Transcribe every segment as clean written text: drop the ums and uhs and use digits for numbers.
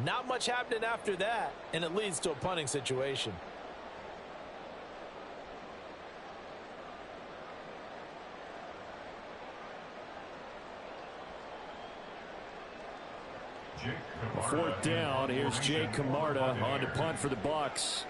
Not much happening after that, and it leads to a punting situation. Fourth down. Here's Jake Camarda on to punt for the Bucs.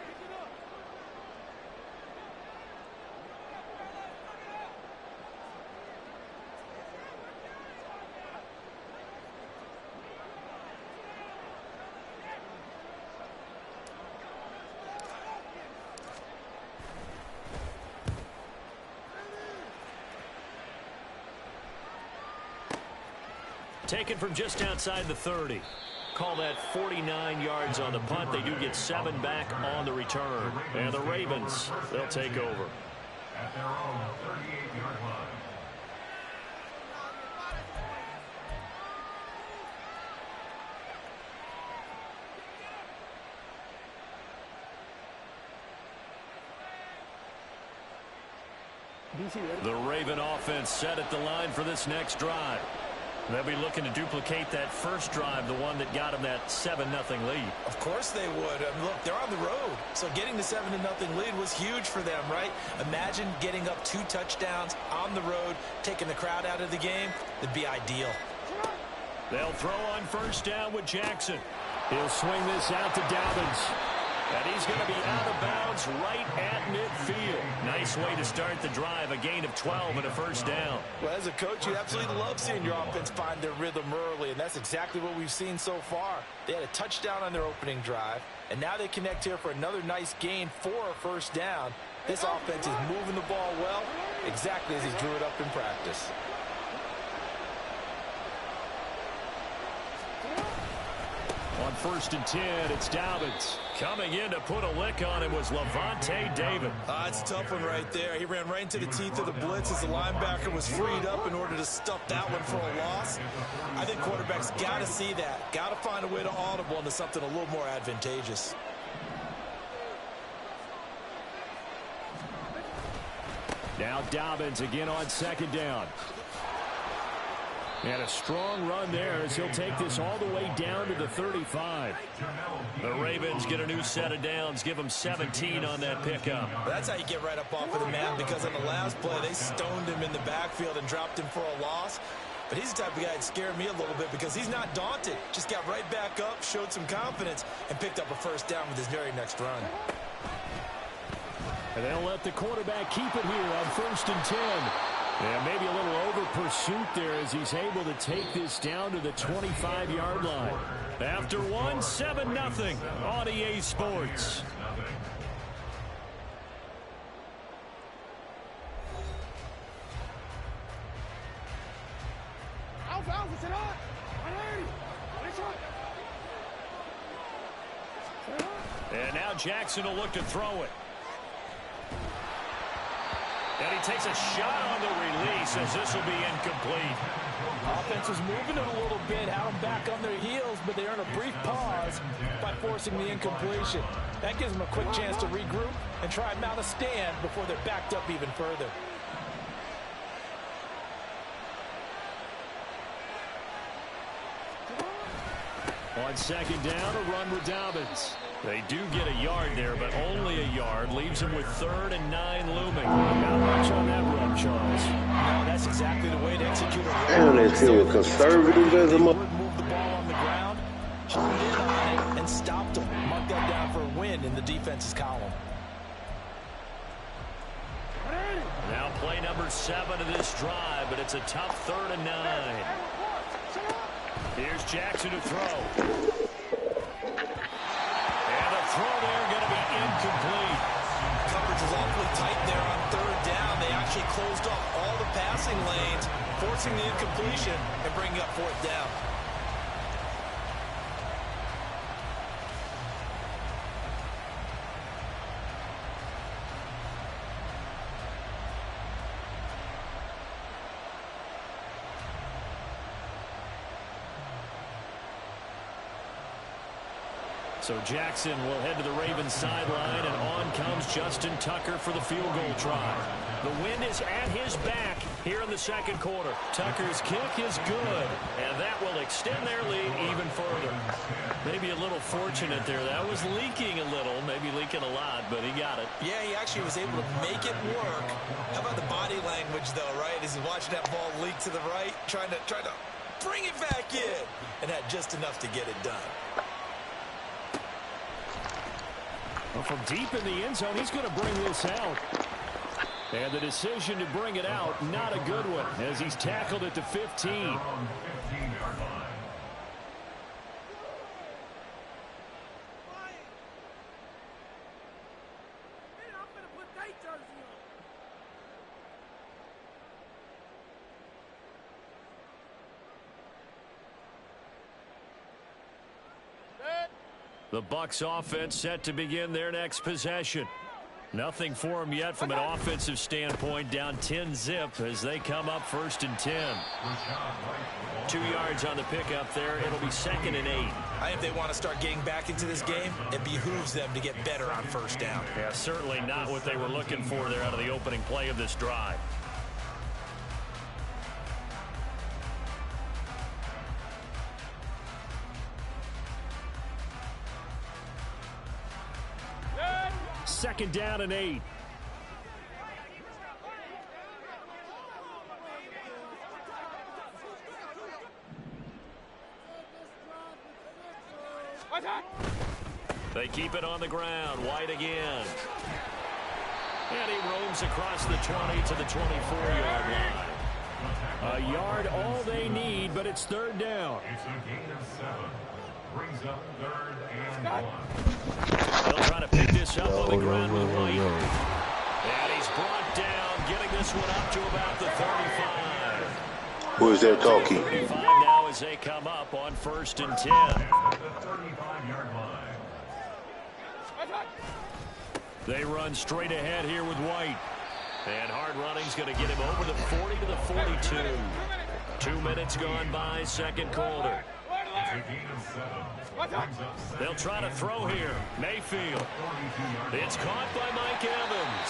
Taken from just outside the 30. Call that 49 yards on the punt. They do get 7 back on the return. And the Ravens, they'll take over. At their own 38-yard line. The Raven offense set at the line for this next drive. They'll be looking to duplicate that first drive, the one that got them that 7-0 lead. Of course they would. Look, they're on the road, so getting the 7-0 lead was huge for them, right? Imagine getting up 2 touchdowns on the road, taking the crowd out of the game. It'd be ideal. They'll throw on first down with Jackson. He'll swing this out to Dobbins. And he's going to be out of bounds right at midfield. Nice way to start the drive, a gain of 12 and a first down. Well, as a coach, you absolutely love seeing your offense find their rhythm early, and that's exactly what we've seen so far. They had a touchdown on their opening drive, and now they connect here for another nice gain for a first down. This offense is moving the ball well, exactly as he drew it up in practice. On first and 10, it's Dobbins. Coming in to put a lick on him was Levante David. It's a tough one right there. He ran right into the teeth of the blitz as the linebacker was freed up in order to stuff that one for a loss. I think quarterbacks got to see that. Got to find a way to audible into something a little more advantageous. Now Dobbins again on second down. And a strong run there as he'll take this all the way down to the 35. The Ravens get a new set of downs, give them 17 on that pickup. That's how you get right up off of the mat, because on the last play, they stoned him in the backfield and dropped him for a loss. But he's the type of guy that scared me a little bit because he's not daunted. Just got right back up, showed some confidence, and picked up a first down with his very next run. And they'll let the quarterback keep it here on first and 10. Yeah, maybe a little over pursuit there as he's able to take this down to the 25-yard line. After one, 7-0 on EA Sports. And now Jackson will look to throw it. And he takes a shot on the release as this will be incomplete. Offense was moving it a little bit, had them back on their heels, but they earn a brief pause by forcing the incompletion. That gives them a quick chance to regroup and try and mount a stand before they're backed up even further. On second down, a run with Dobbins. They do get a yard there, but only a yard. Leaves him with 3rd and 9 looming. Not much on that run, Charles. No, that's exactly the way to execute a run. Damn, they feel conservative as a move the ball on the ground, honed in on it, and stopped them. Mark that down for a win in the defense's column. Now play number 7 of this drive, but it's a tough 3rd and 9. Here's Jackson to throw. And the throw there going to be incomplete. Coverage is awfully tight there on 3rd down. They actually closed off all the passing lanes, forcing the incompletion and bringing up 4th down. So Jackson will head to the Ravens sideline, and on comes Justin Tucker for the field goal try. The wind is at his back here in the second quarter. Tucker's kick is good, and that will extend their lead even further. Maybe a little fortunate there. That was leaking a little, maybe leaking a lot, but he got it. Yeah, he actually was able to make it work. How about the body language, though, right? As he's watching that ball leak to the right, trying to bring it back in, and had just enough to get it done. Well, from deep in the end zone, he's going to bring this out. And the decision to bring it out, not a good one, as he's tackled at the 15. The Bucs offense set to begin their next possession. Nothing for them yet from an offensive standpoint, down 10-zip as they come up 1st and 10. 2 yards on the pickup there. It'll be 2nd and 8. I think they want to start getting back into this game. It behooves them to get better on 1st down. Yeah, certainly not what they were looking for there out of the opening play of this drive. Second down and 8. They keep it on the ground. White again. And he roams across the 20 to the 24-yard line. A yard all they need, but it's 3rd down. It's a gain of 7. Brings up 3rd and 1. They'll try to pick this up on the ground with White. And he's brought down, getting this one up to about the 35. Who is that talking? 35 now as they come up on 1st and 10. At the 35-yard line. They run straight ahead here with White. And hard running's going to get him over the 40 to the 42. 2 minutes gone by, second quarter. It's a gain of 7. They'll try to throw here. Mayfield. It's caught by Mike Evans.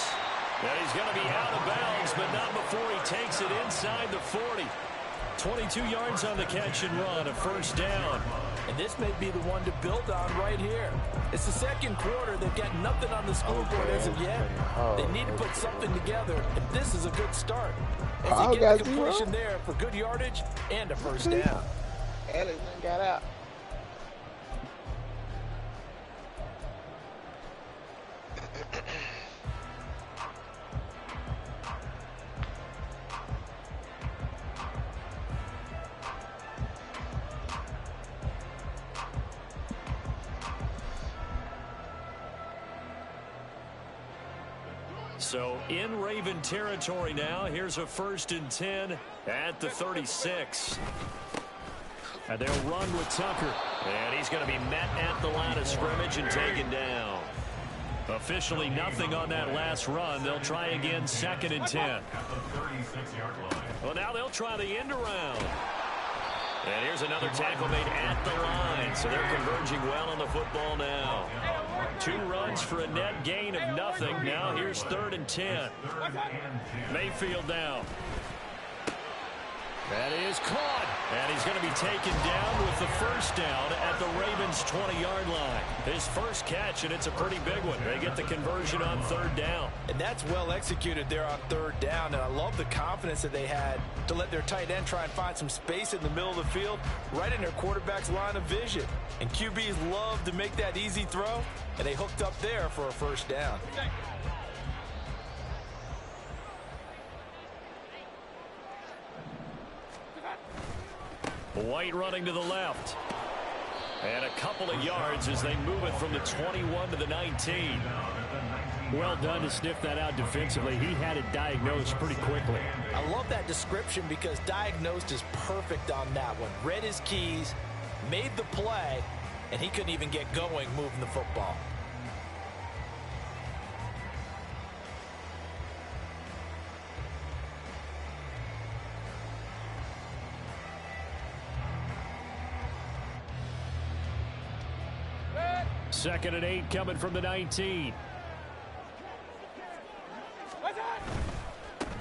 And he's going to be out of bounds, but not before he takes it inside the 40. 22 yards on the catch and run, a 1st down. And this may be the one to build on right here. It's the second quarter. They've got nothing on the scoreboard as of yet. They need to put something together, and this is a good start. As they get the completion there for good yardage and a 1st down. Alex got out. So in Raven territory now. Here's a 1st and 10 at the 36. And they'll run with Tucker. And he's going to be met at the line of scrimmage and taken down. Officially nothing on that last run. They'll try again, 2nd and 10. At the 36-yard line. Well, now they'll try the end around. And here's another tackle made at the line. So they're converging well on the football now. 2 runs for a net gain of nothing. Now here's 3rd and 10. Mayfield down. That is caught. And he's going to be taken down with the 1st down at the Ravens' 20-yard line. His first catch, and it's a pretty big one. They get the conversion on 3rd down. And that's well executed there on 3rd down. And I love the confidence that they had to let their tight end try and find some space in the middle of the field, right in their quarterback's line of vision. And QBs love to make that easy throw, and they hooked up there for a 1st down. White running to the left. And a couple of yards as they move it from the 21 to the 19. Well done to sniff that out defensively. He had it diagnosed pretty quickly. I love that description because diagnosed is perfect on that one. Read his keys, made the play, and he couldn't even get going moving the football. 2nd and 8 coming from the 19.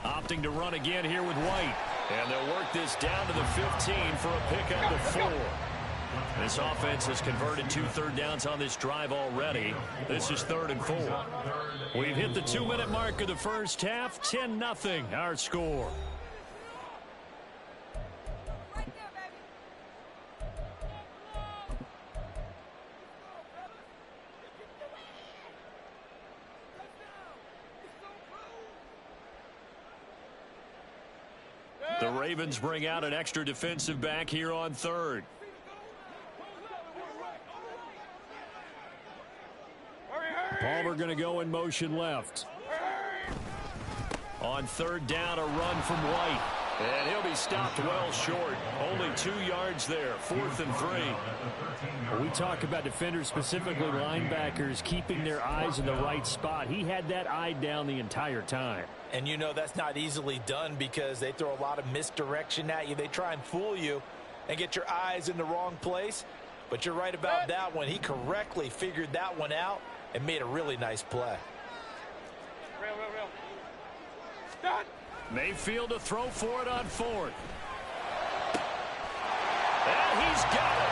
Opting to run again here with White. And they'll work this down to the 15 for a pickup of 4. This offense has converted 2 third downs on this drive already. This is 3rd and 4. We've hit the 2-minute mark of the first half. 10-0 our score. The Ravens bring out an extra defensive back here on 3rd. Palmer going to go in motion left. On 3rd down, a run from White. And he'll be stopped well short. Only 2 yards there. 4th and 3. We talk about defenders, specifically linebackers, keeping their eyes in the right spot. He had that eye down the entire time. And you know that's not easily done because they throw a lot of misdirection at you. They try and fool you and get your eyes in the wrong place. But you're right about that one. He correctly figured that one out and made a really nice play. Mayfield to throw for it on 4th. And he's got it.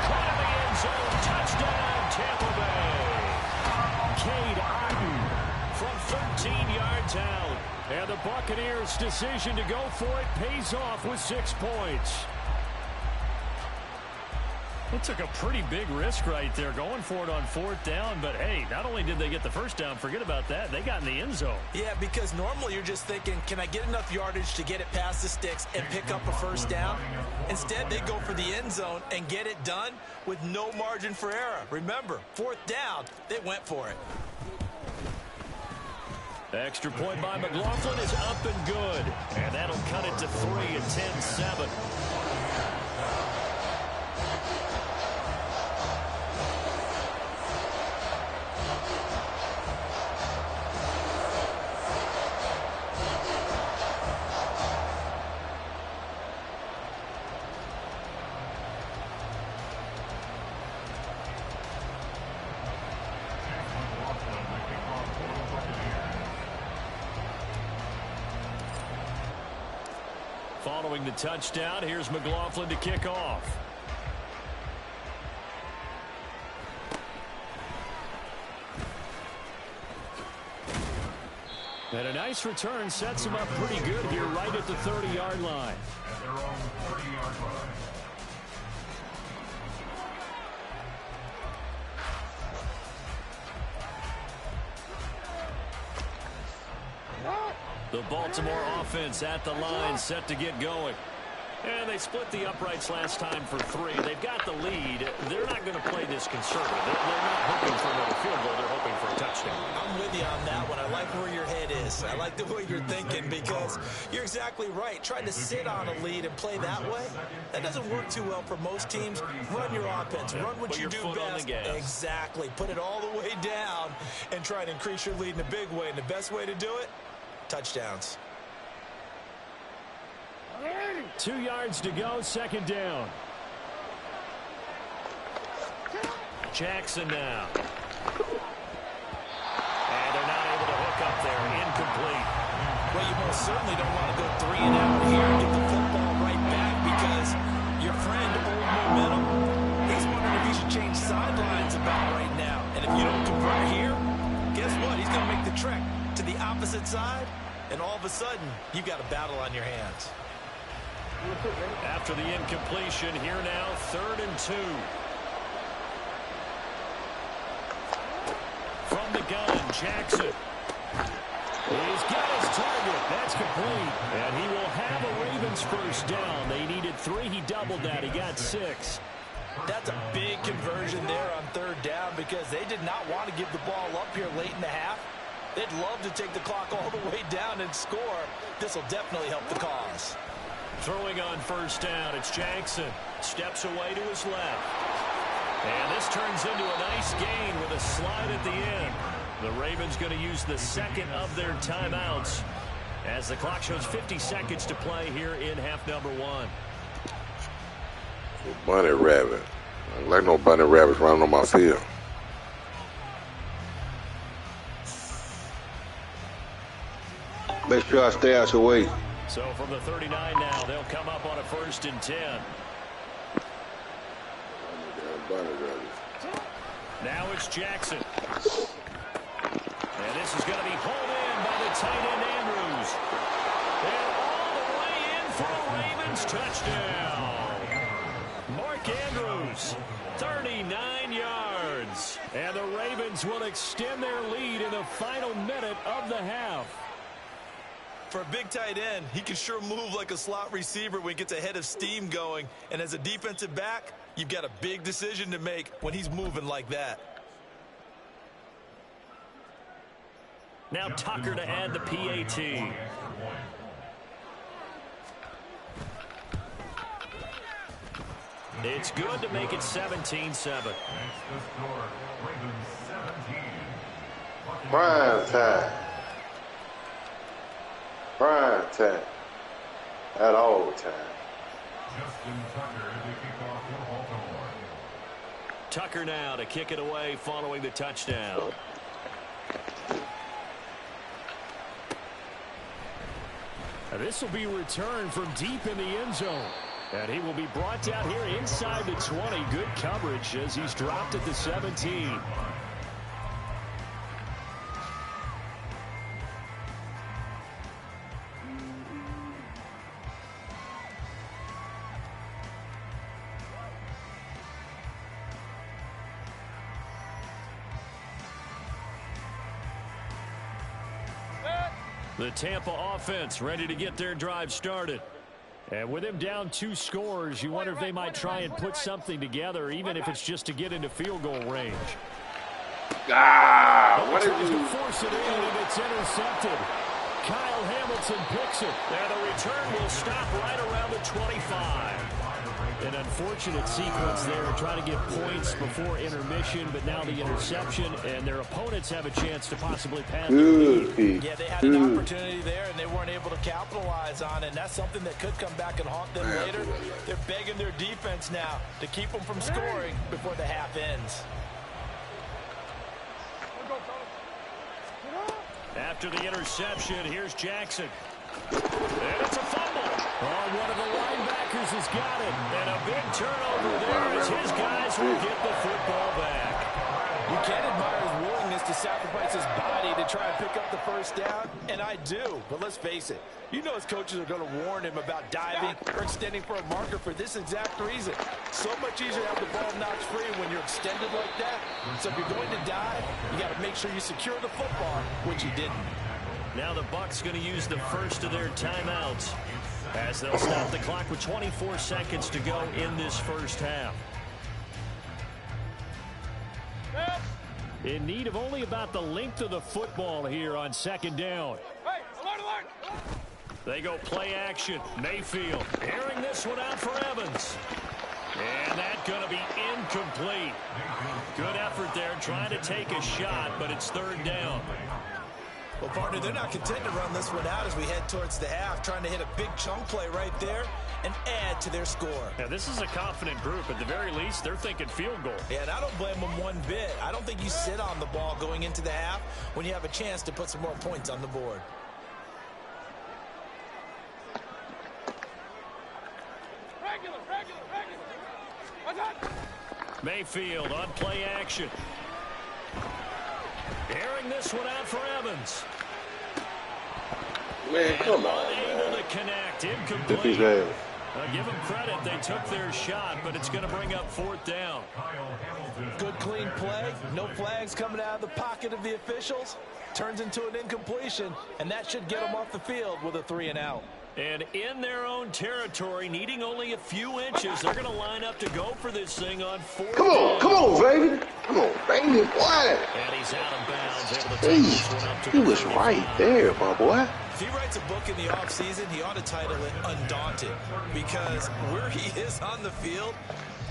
Caught in the end zone. Touchdown, Tampa Bay. Cade Otton from 13 yards out. And the Buccaneers' decision to go for it pays off with 6 points. They took a pretty big risk right there going for it on 4th down. But, hey, not only did they get the first down, forget about that, they got in the end zone. Yeah, because normally you're just thinking, can I get enough yardage to get it past the sticks and pick up a first down? Instead, they go for the end zone and get it done with no margin for error. Remember, 4th down, they went for it. Extra point by McLaughlin is up and good. And that'll cut it to 3 at 10-7. Following the touchdown, here's McLaughlin to kick off. And a nice return sets him up pretty good here right at the 30-yard line. At their own 30-yard line. The Baltimore offense at the line, set to get going. And they split the uprights last time for 3. They've got the lead. They're not going to play this conservative. They're not hoping for another field goal. They're hoping for a touchdown. I'm with you on that one. I like where your head is. I like the way you're thinking because you're exactly right. Trying to sit on a lead and play that way, that doesn't work too well for most teams. Run your offense. Run what you do best. Exactly. Put it all the way down and try to increase your lead in a big way. And the best way to do it, touchdowns. 2 yards to go, 2nd down. Jackson now. And they're not able to hook up there. Incomplete. Well, you most certainly don't want to go 3 and out here and get the football right back because your friend, Old Momentum, he's wondering if he should change sidelines about right now. And if you don't convert here, guess what? He's going to make the trek to the opposite side, and all of a sudden, you've got a battle on your hands. After the incompletion, here now, 3rd and 2. From the gun, Jackson. He's got his target. That's complete. And he will have a Ravens first down. They needed 3. He doubled that. He got 6. That's a big conversion there on 3rd down because they did not want to give the ball up here late in the half. They'd love to take the clock all the way down and score. This will definitely help the cause. Throwing on 1st down, it's Jackson. Steps away to his left. And this turns into a nice gain with a slide at the end. The Ravens going to use the 2nd of their timeouts as the clock shows 50 seconds to play here in half number 1. Bunny rabbit. I don't like no bunny rabbits running on my field. Make sure I stay out your way. So from the 39 now, they'll come up on a 1st and 10. Now it's Jackson. And this is going to be hauled in by the tight end Andrews. And all the way in for a Ravens touchdown. Mark Andrews, 39 yards. And the Ravens will extend their lead in the final minute of the half. For a big tight end, he can sure move like a slot receiver when he gets a head of steam going. And as a defensive back, you've got a big decision to make when he's moving like that. Now Tucker to add the PAT. It's good to make it 17-7. Prime time. Prime time. At all time. Tucker now to kick it away following the touchdown. This will be returned from deep in the end zone. And he will be brought down here inside the 20. Good coverage as he's dropped at the 17. The Tampa offense ready to get their drive started. And with him down 2 scores, you wonder if they might try and put something together, even if it's just to get into field goal range. What Tries to force it in, and it's intercepted. Kyle Hamilton picks it. And the return will stop right around the 25. An unfortunate sequence there, trying to get points before intermission, but now the interception, and their opponents have a chance to possibly pad their lead. Yeah, they had an opportunity there, and they weren't able to capitalize on it, and that's something that could come back and haunt them later. They're begging their defense now to keep them from scoring before the half ends. After the interception, here's Jackson. And it's a fumble. One of the linebackers has got it. And a big turnover there as his guys will get the football back. You can't admire his willingness to sacrifice his body to try and pick up the first down, and I do. But let's face it, you know his coaches are going to warn him about diving or extending for a marker for this exact reason. So much easier to have the ball knocked free when you're extended like that. So if you're going to dive, you got to make sure you secure the football, which he didn't. Now the Bucs going to use the first of their timeouts as they'll stop the clock with 24 seconds to go in this first half. In need of only about the length of the football here on 2nd down. They go play action. Mayfield airing this one out for Evans. And that's going to be incomplete. Good effort there trying to take a shot, but it's 3rd down. Well, partner, they're not content to run this one out as we head towards the half, trying to hit a big chunk play right there and add to their score. Now, this is a confident group. At the very least, they're thinking field goal. Yeah, and I don't blame them one bit. I don't think you sit on the ball going into the half when you have a chance to put some more points on the board. Mayfield on play action. Airing this one out for Evans. Man, come on, Unable man. to connect. If Incomplete. he's there. Give them credit. They took their shot, but it's going to bring up 4th down. Good, clean play. No flags coming out of the pocket of the officials. Turns into an incompletion, and that should get them off the field with a 3-and-out. And in their own territory, needing only a few inches, they're going to line up to go for this thing on 4th down. Come on, baby. Come on, baby, boy. And he's out of bounds, able to take this one up to He the was 35. right there, my boy. If he writes a book in the offseason, he ought to title it Undaunted, because where he is on the field,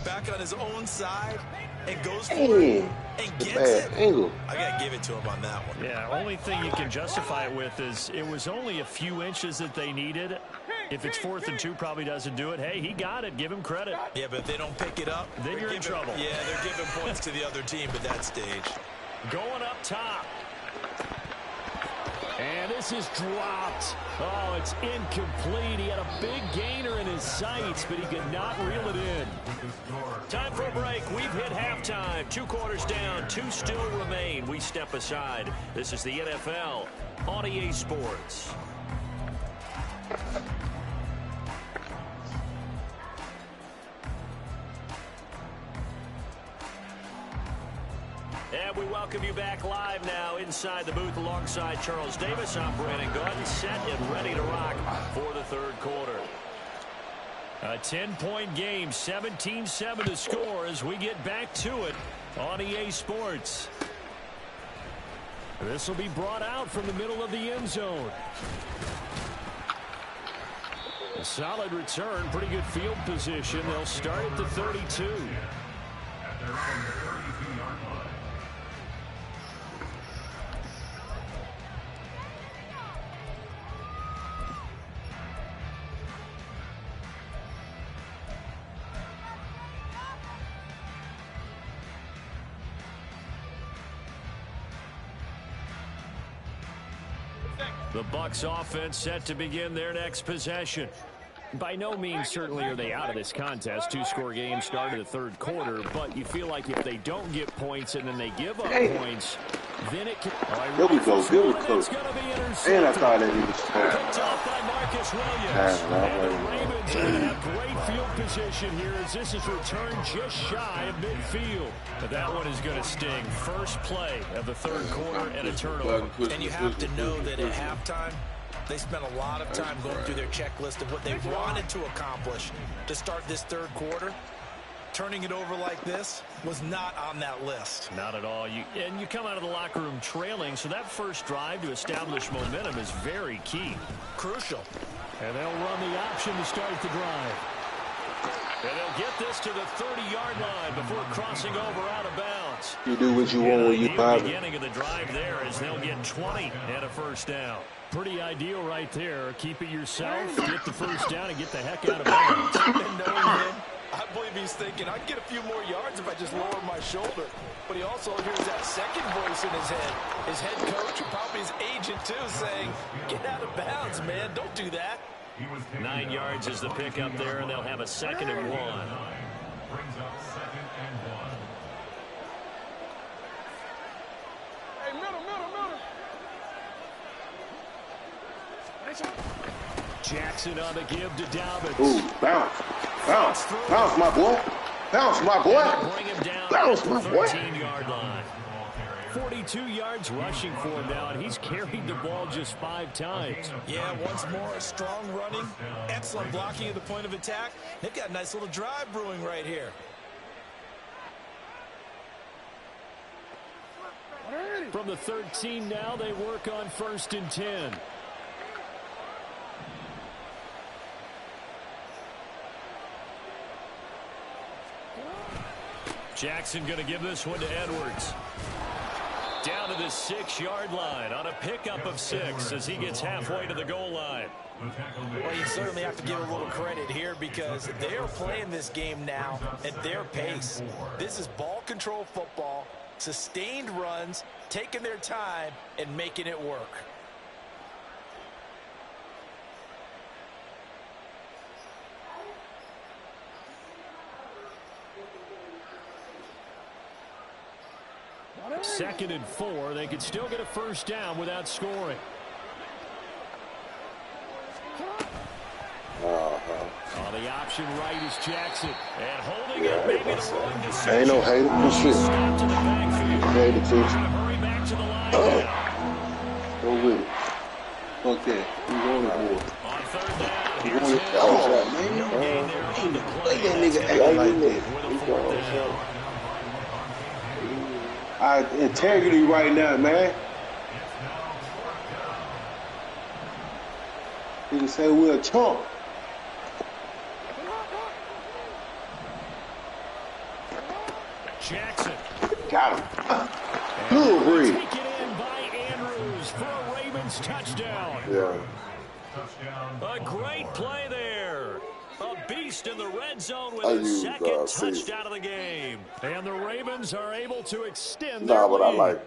back on his own side, and goes for it and gets it. Angle. I got to give it to him on that one. Yeah, only thing you can justify it with is it was only a few inches that they needed. If it's 4th and 2, probably doesn't do it. Hey, he got it. Give him credit. Yeah, but if they don't pick it up, Then you're in trouble. Yeah, they're giving points to the other team at that stage. Going up top. And this is dropped. Oh, it's incomplete. He had a big gainer in his sights, but he could not reel it in. Time for a break. We've hit halftime. 2 quarters down. 2 still remain. We step aside. This is the NFL on EA Sports. And we welcome you back live now inside the booth alongside Charles Davis. I'm Brandon Gordon, set and ready to rock for the third quarter. A 10-point game, 17-7 to score as we get back to it on EA Sports. This will be brought out from the middle of the end zone. A solid return, pretty good field position. They'll start at the 32. At their own 32-yard line. The Bucs offense set to begin their next possession. By no means certainly are they out of this contest. 2-score game started the third quarter, but you feel like if they don't get points and then they give up points, then it can... There we go. Good coach. And I thought that he was Picked off by Marcus Williams. And the Ravens are going to have great field position here as this is returned just shy of midfield. But that one is going to sting. First play of the third quarter and a turnover. And you have to know that at halftime, they spent a lot of time going through their checklist of what they wanted to accomplish to start this third quarter. Turning it over like this was not on that list. Not at all. You come out of the locker room trailing, so that first drive to establish momentum is very key. Crucial. And they'll run the option to start the drive. And they'll get this to the 30-yard line before crossing over out of bounds. You do what you want when you buy the beginning of the drive there as they'll get 20 and a first down. Pretty ideal right there. Keep it yourself, get the first down, and get the heck out of bounds. And knowing him, I believe he's thinking, I'd get a few more yards if I just lower my shoulder. But he also hears that second voice in his head. His head coach, and probably his agent too, saying, get out of bounds, man. Don't do that. 9 yards is the pickup there, and they'll have a 2nd and 1. Brings up 2nd and 1. Hey, middle. Jackson on the give to Dobbins. Ooh, bounce, my boy. Bounce, my boy. Bring him down Bounce, at my the boy. 13-yard line. 42 yards rushing for him now, and he's carried the ball just 5 times. Yeah, once more, strong running, excellent blocking at the point of attack. They've got a nice little drive brewing right here. From the 13 now, they work on 1st and 10. Jackson going to give this one to Edwards. Down to the 6-yard line on a pickup of 6 as he gets halfway to the goal line. Well, you certainly have to give a little credit here because they are playing this game now at their pace. This is ball control football, sustained runs, taking their time, and making it work. Second and 4. They could still get a first down without scoring. On the option right is Jackson. And holding it, maybe the wrong decision. Ain't no hater. Good shit. Stop to the backfield. Hater, too. Hurry back to the line now. Go with it. Fuck that. You want it more. On 3rd down, You here's want it. Hill. Oh, man. No gain there on the play. Look that nigga acting like that. With a 4th down. Integrity right now, man. You can say we're a chump. Jackson. Got him. Good read. Taken in by Andrews for a Ravens touchdown. Yeah. A great play there. A beast in the red zone with I a use, 2nd see. touchdown of the game. And the Ravens are able to extend Nah, their but lead.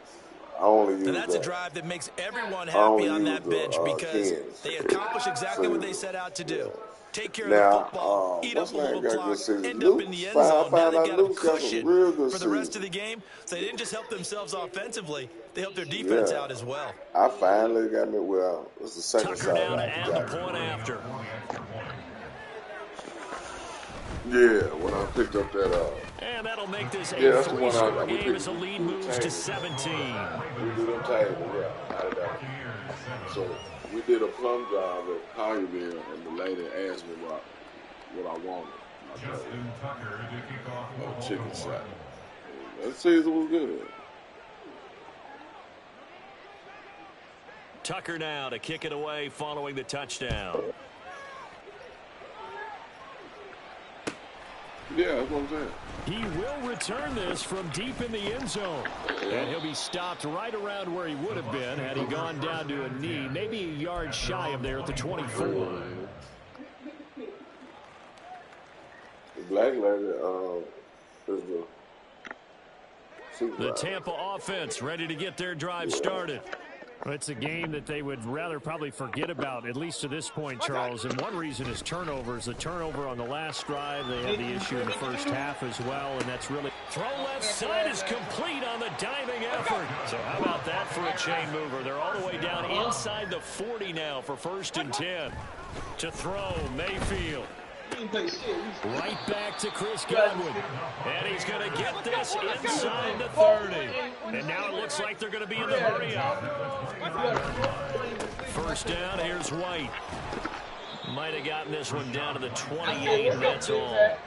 only use And that's that. a drive that makes everyone happy on that bench because Kings. they accomplish exactly what they set out to do. Take care of Now, the football, eat up what's a little name got clock, good season? end up in the end zone. Now they've got a cushion real good for the rest of season. the game. So they didn't just help themselves offensively, they helped their defense out as well. I finally got me. Well, it's the second Tucker side. down to add the point after. Yeah, when I picked up that. And that'll make this a that's the one three-score we game as the lead moves to 17. We do them tables, yeah. So we did a plum job at Collierville, and the lady asked me what I wanted. Chicken salad. That season was good. Tucker now to kick it away following the touchdown. Yeah, that's what I'm saying. He will return this from deep in the end zone. And he'll be stopped right around where he would have been had he gone down to a knee, maybe a yard shy of there at the 24. The black lady is the Tampa offense ready to get their drive started. Well, it's a game that they would rather probably forget about, at least to this point, Charles. And one reason is turnovers. The turnover on the last drive, they had the issue in the first half as well, and that's really... Throw left side is complete on the diving effort. So how about that for a chain mover? They're all the way down inside the 40 now for 1st and 10. To throw, Mayfield. Right back to Chris Godwin. And he's going to get this inside the 30. And now it looks like they're going to be in the hurry-up. 1st down, here's White. Might have gotten this one down to the 28, and that's all.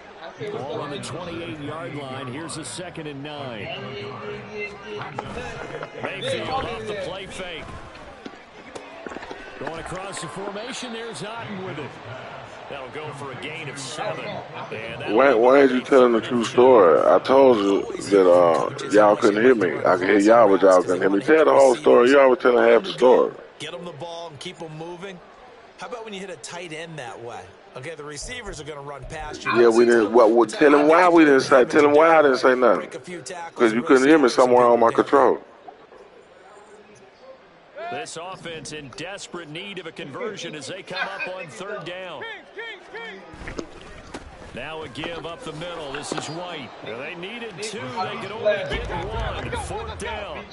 Ball on the 28-yard line. Here's a 2nd and 9. Mayfield off the play fake. Going across the formation, there's Otten with it. That'll go for a gain of 7. Why ain't you telling the true story? I told you that y'all couldn't hear me. I can hear y'all, but y'all couldn't hear me. Tell the whole story. You always telling half the story. Get them the ball and keep them moving. How about when you hit a tight end that way? Okay, the receivers are going to run past you. Yeah, we didn't. Well, tell him why we didn't say. Tell him why I didn't say nothing. Because you couldn't hear me somewhere on my control. This offense in desperate need of a conversion as they come up on 3rd down. Now a give up the middle. This is White. Well, they needed 2. They could only get 1. 4th down.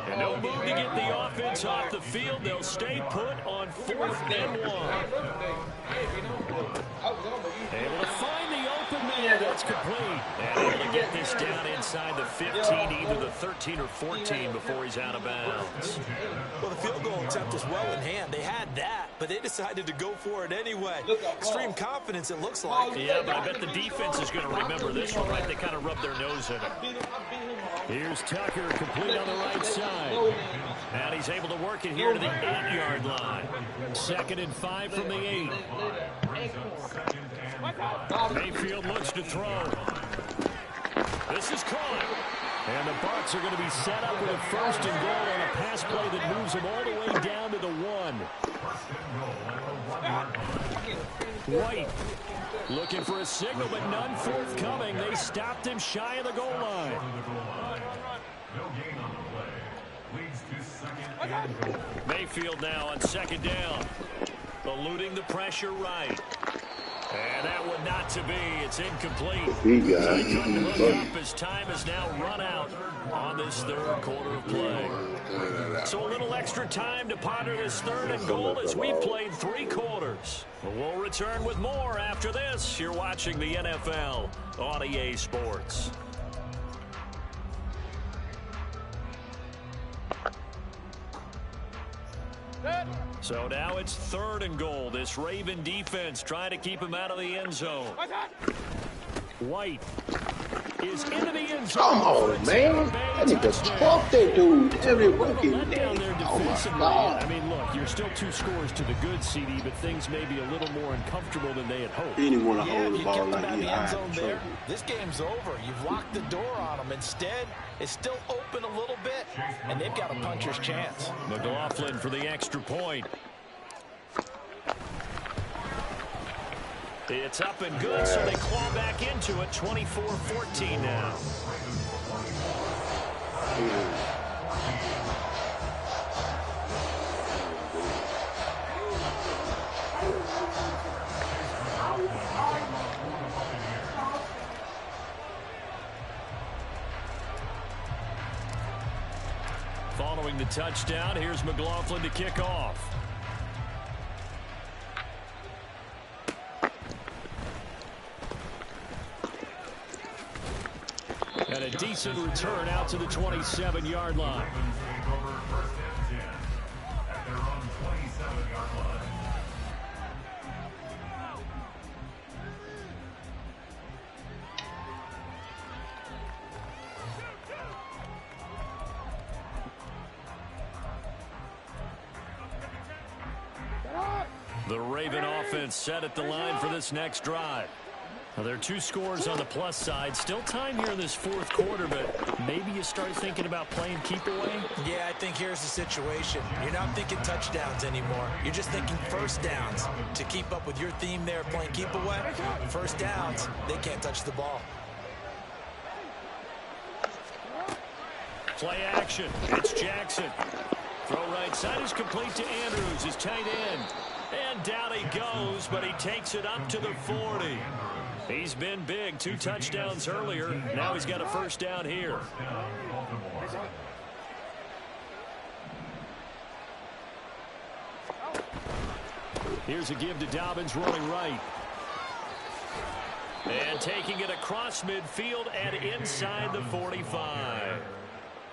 And no move to get the offense off the field. They'll stay put on 4th and 1. Able to find the open man. That's complete. And able to get this down inside the 15, either the 13 or 14 before he's out of bounds. Well, the field goal attempt was well in hand. They had that, but they decided to go for it anyway. Extreme confidence, it looks like. Yeah, but I bet the defense is going to remember this one, right? They kind of rubbed their nose in it. Here's Tucker, complete on the right side. And he's able to work it here to the 8-yard line. 2nd and 5 from the 8. Mayfield looks to throw. This is caught. And the Bucs are going to be set up with a 1st and goal on a pass play that moves them all the way down to the 1. White looking for a signal, but none forthcoming. They stopped him shy of the goal line. Mayfield now on 2nd down. Eluding the pressure right. And that one not to be. It's incomplete. His time has now run out on this 3rd quarter of play. So a little extra time to ponder this 3rd and goal as we've played 3 quarters. We'll return with more after this. You're watching the NFL on EA Sports. So now it's 3rd and goal. This Raven defense trying to keep him out of the end zone. White is into the end zone. Come on, man. I need to talk that dude every working day. Oh, my God. I mean, look, you're still 2 scores to the good, CD, but things may be a little more uncomfortable than they had hoped. He didn't want to Yeah, hold the you ball get them like out of he the end had zone there. This game's over. You've locked the door on them. Instead, it's still open a little bit, and they've got a puncher's chance. McLaughlin for the extra point. It's up and good, so they claw back into it. 24-14 now. Following the touchdown, here's McLaughlin to kick off. And a decent return out to the 27-yard line. The Raven offense set at the line for this next drive. Well, there are 2 scores on the plus side. Still time here in this fourth quarter, but maybe you start thinking about playing keep away? Yeah, I think here's the situation. You're not thinking touchdowns anymore. You're just thinking first downs. To keep up with your theme there, playing keep away, first downs, they can't touch the ball. Play action. It's Jackson. Throw right side is complete to Andrews, his tight end. And down he goes, but he takes it up to the 40. He's been big. 2 touchdowns earlier. Now he's got a first down here. Here's a give to Dobbins running right. And taking it across midfield and inside the 45.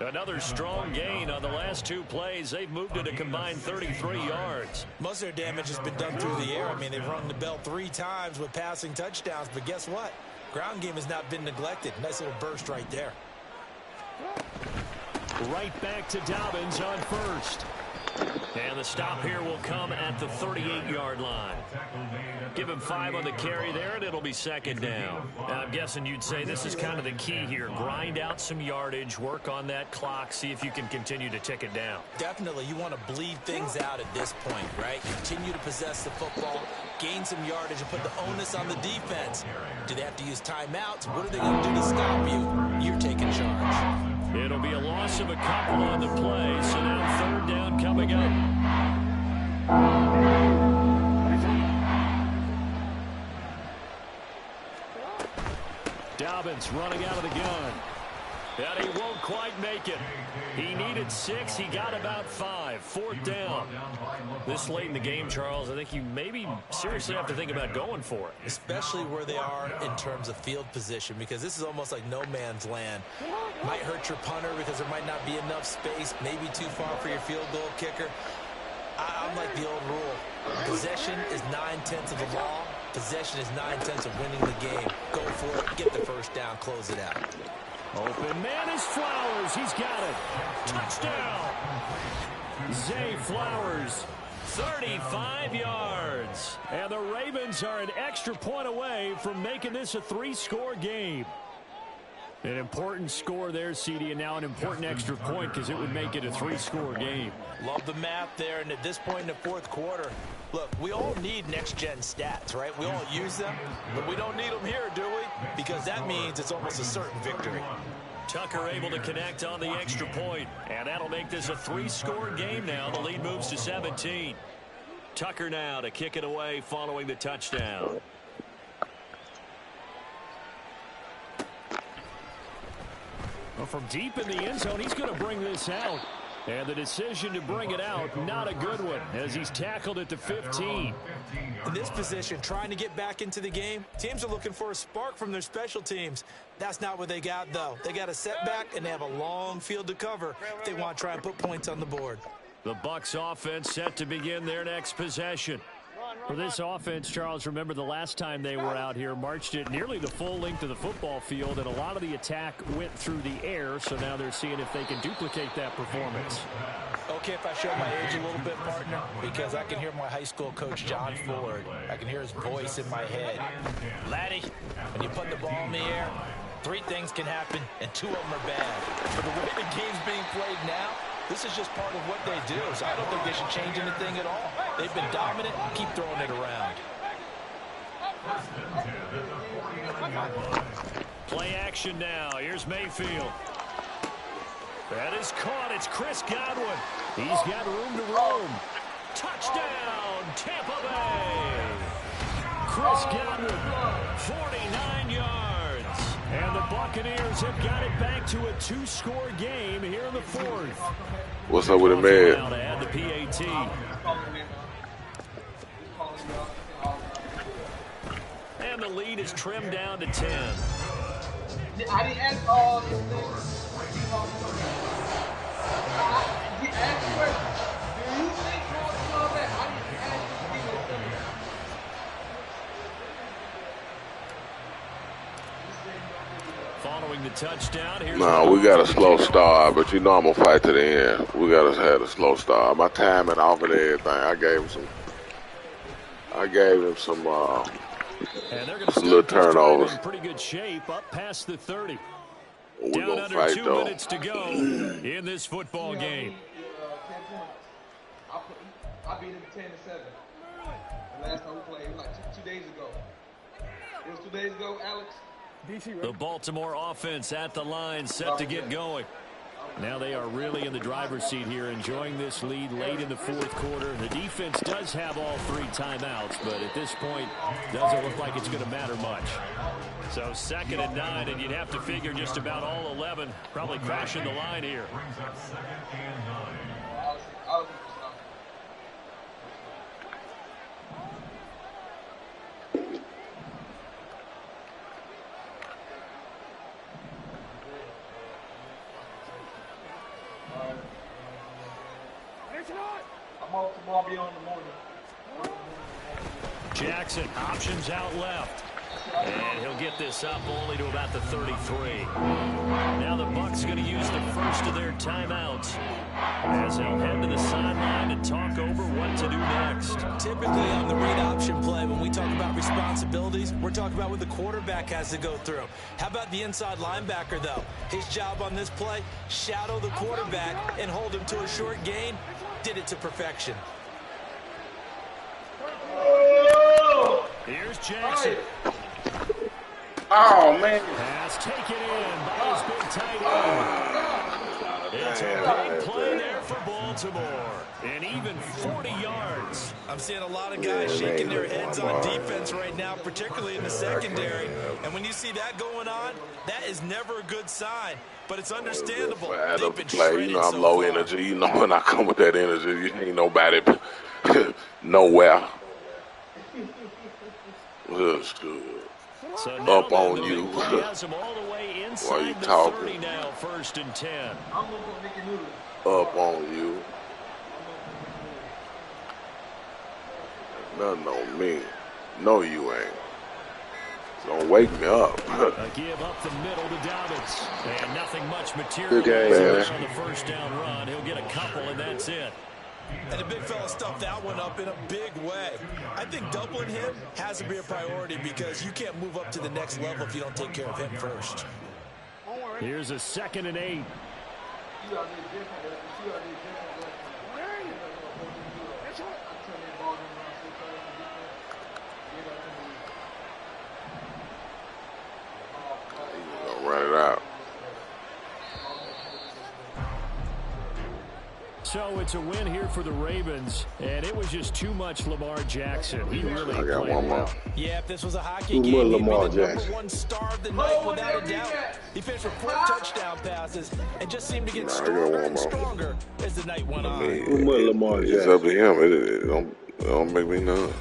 Another strong gain on the last 2 plays. They've moved it a combined 33 yards. Most of their damage has been done through the air. I mean, they've rung the bell 3 times with passing touchdowns. But guess what? Ground game has not been neglected. Nice little burst right there. Right back to Dobbins on first. And the stop here will come at the 38-yard line. Give him 5 on the carry there, and it'll be second down. I'm guessing you'd say this is kind of the key here. Grind out some yardage, work on that clock, see if you can continue to tick it down. Definitely, you want to bleed things out at this point, right? Continue to possess the football, gain some yardage, and put the onus on the defense. Do they have to use timeouts? What are they going to do to stop you? You're taking charge. It'll be a loss of a couple on the play, so now third down coming up. Dobbins running out of the gun. And he won't quite make it. He needed 6. He got about 5. Fourth down. This late in the game, Charles, I think you maybe seriously have to think about going for it. Especially where they are in terms of field position, because this is almost like no man's land. Might hurt your punter because there might not be enough space, maybe too far for your field goal kicker. I'm like the old rule. Possession is 9/10 of the law. Possession is 9/10 of winning the game. Go for it. Get the first down. Close it out. Open man is Flowers. He's got it. Touchdown. Zay Flowers, 35 yards. And the Ravens are an extra point away from making this a 3-score game. An important score there, CD, and now an important extra point because it would make it a 3-score game. Love the math there, and at this point in the fourth quarter, look, we all need next-gen stats, right? We all use them, but we don't need them here, do we? Because that means it's almost a certain victory. Tucker able to connect on the extra point, and that'll make this a 3-score game now. The lead moves to 17. Tucker now to kick it away following the touchdown. Well, from deep in the end zone, he's going to bring this out. And the decision to bring it out, not a good one, as he's tackled at the 15. In this position, trying to get back into the game, teams are looking for a spark from their special teams. That's not what they got, though. They got a setback, and they have a long field to cover if they want to try and put points on the board. The Bucs offense set to begin their next possession. For this offense, Charles, remember the last time they were out here, marched it nearly the full length of the football field, and a lot of the attack went through the air, so now they're seeing if they can duplicate that performance. Okay, if I show my age a little bit, partner, because I can hear my high school coach, John Ford. I can hear his voice in my head. Laddie, when you put the ball in the air, 3 things can happen, and 2 of them are bad. For the way the game's being played now, this is just part of what they do, so I don't think they should change anything at all. They've been dominant. Keep throwing it around. Play action now. Here's Mayfield. That is caught. It's Chris Godwin. He's got room to roam. Touchdown, Tampa Bay. Chris Godwin, 49 yards. And the Buccaneers have got it back to a 2-score game here in the fourth. What's up with it, man? Now to add the PAT. And the lead is trimmed down to 10. I didn't ask all these things. He asked the question. Do you think all that? I didn't ask you to give me Following the touchdown, here's we got a slow start, but you know I'm gonna fight to the end. We gotta have a slow start. My timing off and everything. I gave him some and they're going to little turnovers. in pretty good shape, up past the 30. We Down gonna under fight 2 though. minutes to go in this football game. I beat him 10-7. The last time we played, it was like two days ago. It was 2 days ago, Alex. The Baltimore offense at the line, set to get going. Now they are really in the driver's seat here, enjoying this lead late in the fourth quarter. The defense does have all 3 timeouts, but at this point, doesn't look like it's going to matter much. So 2nd and 9, and you'd have to figure just about all 11 probably crashing the line here. Brings up 2nd and 9. I'll be on in the morning. Jackson, options out left. And he'll get this up only to about the 33. Now the Bucs going to use the first of their timeouts as they'll head to the sideline and talk over what to do next. Typically on the read option play, when we talk about responsibilities, we're talking about what the quarterback has to go through. How about the inside linebacker, though? His job on this play, shadow the quarterback and hold him to a short gain. Did it to perfection. Here's Jackson. Oh man! Pass taken in by his big tight end. It's a big play there for Baltimore. And even 40 yards. I'm seeing a lot of guys shaking their heads on defense right now, particularly in the secondary. And when you see that going on, that is never a good sign. But it's understandable. They've been play. You know I'm so low far. energy. You know when I come with that energy, ain't nobody nowhere. So Up on you. Has him all the way inside Why you the talking? 30 now, 1st and 10. Up on you. Nothing on me. No, you ain't. Don't wake me up. A give up the middle to Dobbins. And nothing much material Good game, on the first down run. He'll get a couple, and that's it. And the big fella stuffed that one up in a big way. I think doubling him has to be a priority because you can't move up to the next level if you don't take care of him first. Here's a 2nd and 8. Run it out. So it's a win here for the Ravens, and it was just too much Lamar Jackson. He really I got played one more. well. Yeah, if this was a hockey Who game, more he'd Lamar be the Jackson? #1 star of the night without a doubt. He finished with 4 touchdown passes and just seemed to get I got stronger one and more. stronger as the night went on. It's up to him. It don't make me none.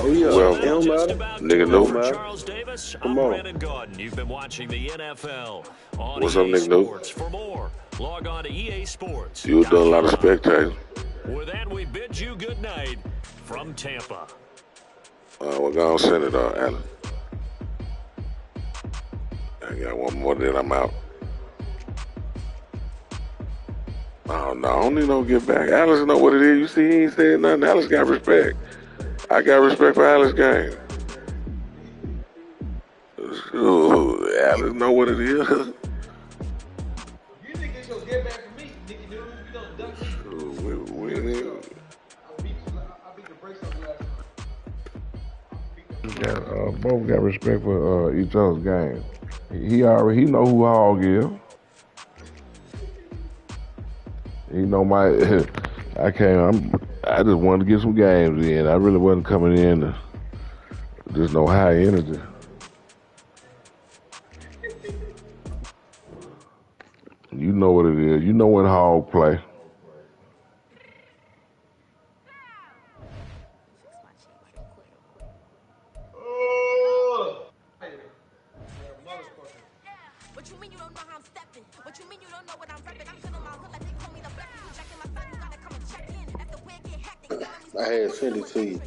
Oh, yeah. Well, It don't Just matter. about Nigga, to no. for Charles Davis. I'm on. Brandon Gordon. You've been watching the NFL on What's up, EA Nick Nuke? Sports. For more, log on to EA Sports. You done a lot of spectating. With that, we bid you good night from Tampa. We're going to send it, Alan. I got one more, then I'm out. Oh, no, I don't need no get back. Alex know what it is. You see, he ain't saying nothing. Alex got respect. I got respect for Alex game. Ooh, Alex know what it is. You think it's gonna get back from me, Nicky Noodle? You don't duck me. We ain't I beat the brakes on you last time. both got respect for each other's game. He know who Hog is. He know my. I just wanted to get some games in. I really wasn't coming in to just no high energy. know what it is. You know when hog play. What you mean you don't know how I'm stepping? What you mean you don't know what I'm repping? I'm feeling my hood like they call me the blessing. You checking my side, you gotta come and check in. After where it get hectic, you let me I had sent it to you.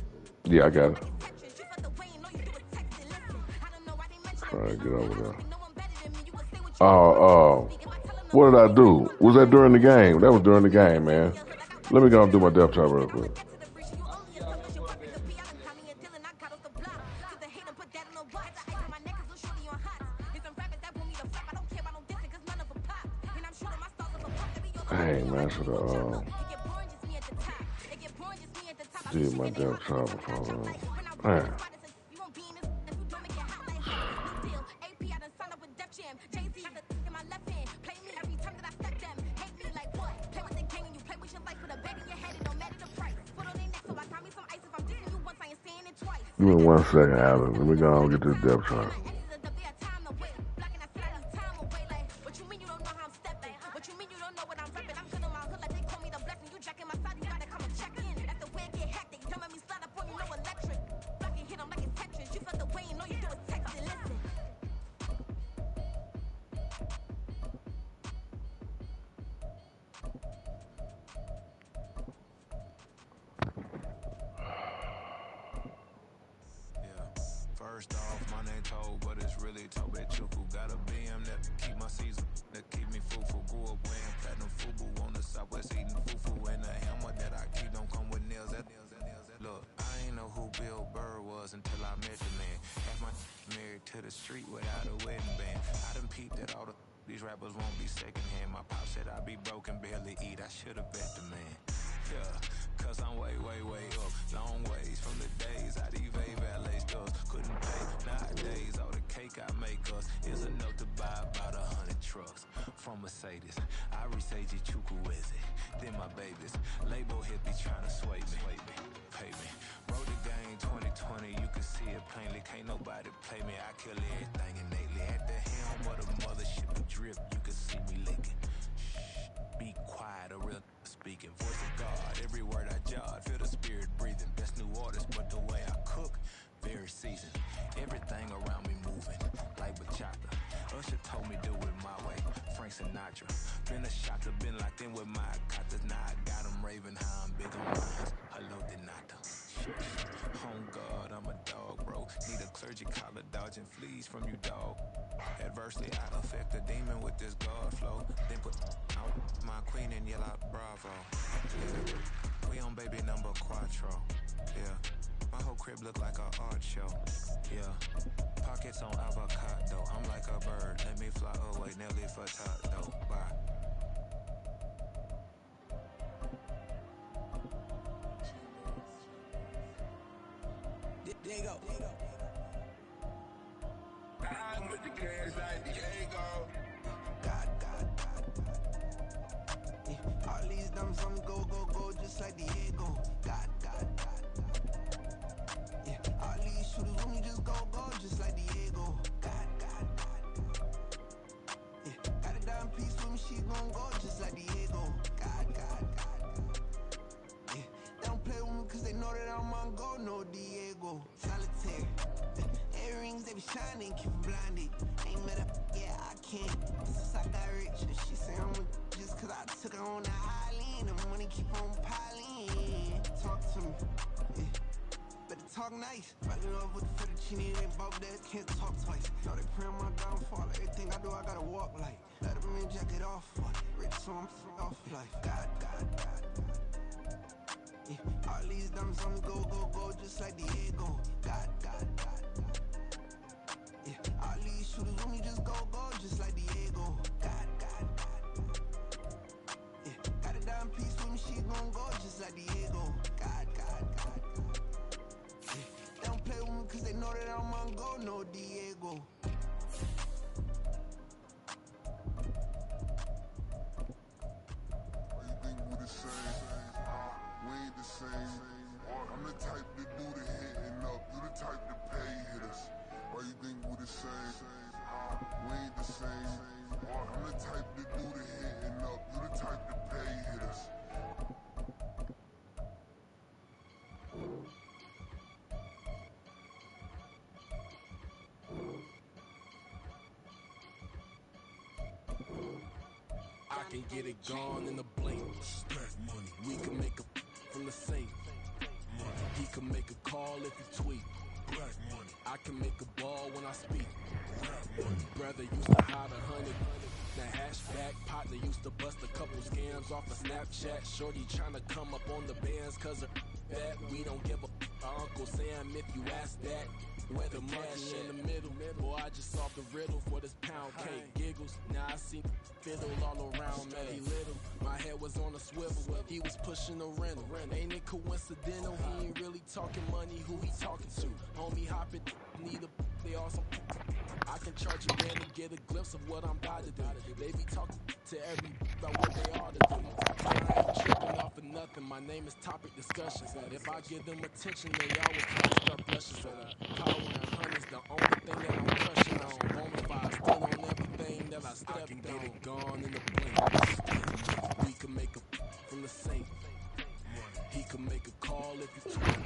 You Yeah, I got it. you felt the way and all you do is text and listen. I don't know why they mention Trying to get over there. no one better than me. You would say what you What did I do? Was that during the game? That was during the game, man. Let me go and do my depth chart real quick. Dang, man, I should have did my depth chart before. Man. Give me 1 second, Alan. Let me go and get this depth chart. First off, my name Toe, but it's really Tobe Chuku. Got a BM that keep my season, that keep me fufu. Grew up wearing platinum fubu on the southwest eating fufu. And the hammer that I keep don't come with nails. Look, I ain't know who Bill Burr was until I met the man. Half my married to the street without a wedding band. I done peeped that all these rappers won't be secondhand. My pop said I'd be broken, barely eat. I should've bet the man. Yeah, cause I'm way, way, way up. Long ways from the days I evade valet stores. Couldn't pay nowadays. All the cake I make us is enough to buy about 100 trucks. From Mercedes, I resage Chukwueze. Then my babies, label hippies trying to sway me. Pay me. Wrote the game 2020, you can see it plainly. Can't nobody play me. I kill everything innately. At the helm of the mothership, the drip, you can see me licking. Be quiet, a real speaking. Voice of God, every word I jot. Feel the spirit breathing. Best new artist, but the way I cook, very seasoned. Everything around me moving, like bachata. Usher told me do it my way. Frank Sinatra. Been a shotter, been locked in with my katas. Now I got them raving how I'm big on mines. Hello, Denata. Home God, I'm a dog, bro. Need a clergy collar, dodging fleas from you, dog. Adversely, I affect a demon with this God flow. Then put out my queen and yell out bravo. Yeah, we on baby number quattro. Yeah, my whole crib look like an art show. Yeah, pockets on avocado. I'm like a bird. Let me fly away, Nelly Furtado. Bye. Diego. I'm with the kids like Diego. God. Yeah, all these dumb some go, just like Diego. God. Yeah, all these shooters when you just go, just like Diego. God. Yeah, got a dime piece with me, she gon' go, just like Diego. God. Yeah, they don't play with me cause they know that I'm on go, no Diego. Solitaire. Earrings, they be shining, keep me blinded. Ain't met up, yeah, I can't. Since I got rich, she say I'm just cause I took her on the island. The money keep on piling. Talk to me, yeah. Better talk nice. Fall in love with the fettuccine and both that can't talk twice. Know they pray on my downfall. Everything I do, I gotta walk like. Let them in, jack it off. Rich, so I'm off life. God. Yeah, all these dummies on me go, just like Diego. God. Yeah, all these shooters when you just go, just like Diego. God. Yeah, got a dime piece with me, she gon' go, just like Diego. God. Yeah, they don't play with me cause they know that I'm on go, no Diego. You think we the same? We ain't the same. I'm the type to do the hitting up. You the type to pay hitters. Why you think we the same? We ain't the same. I'm the type to do the hitting up. You the type to pay hitters. I can get it gone in the blink. Stack money. We can make a from the sink. Money. He can make a call if he tweet. Black money. I can make a ball when I speak. Black money. Brother used to hide 100. The hashtag partner used to bust a couple scams off of Snapchat. Shorty tryna come up on the bands cause of that. We don't give a Uncle Sam if you ask that. Where the money in the middle. Boy, I just solved the riddle for this pound cake. Giggles, now I see fiddle all around me. He little, my head was on a swivel. He was pushing a rental. Ain't it coincidental? He ain't really talking money. Who he talking to? Homie hopping, need a they awesome. I can charge a man to get a glimpse of what I'm about to do. They be talking to every about what they ought to do. I ain't tripping off of nothing. My name is topic discussions. If I give them attention, they always probably start blushes. Power and honey's the only thing that I'm crushing on. Bonafide still on everything that I stepped on. I can get it gone in the blink. We can make a from the sink. He can make a call if you tweet.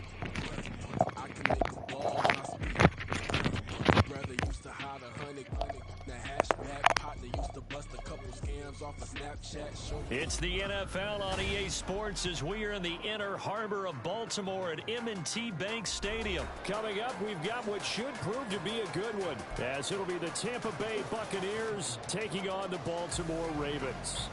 I can make a ball when I speak. Brother used to hide 100. The hashtag partner used to bust a couple scams off of Snapchat. It's the NFL on EA Sports as we are in the inner harbor of Baltimore at M&T Bank Stadium. Coming up, we've got what should prove to be a good one, as it'll be the Tampa Bay Buccaneers taking on the Baltimore Ravens.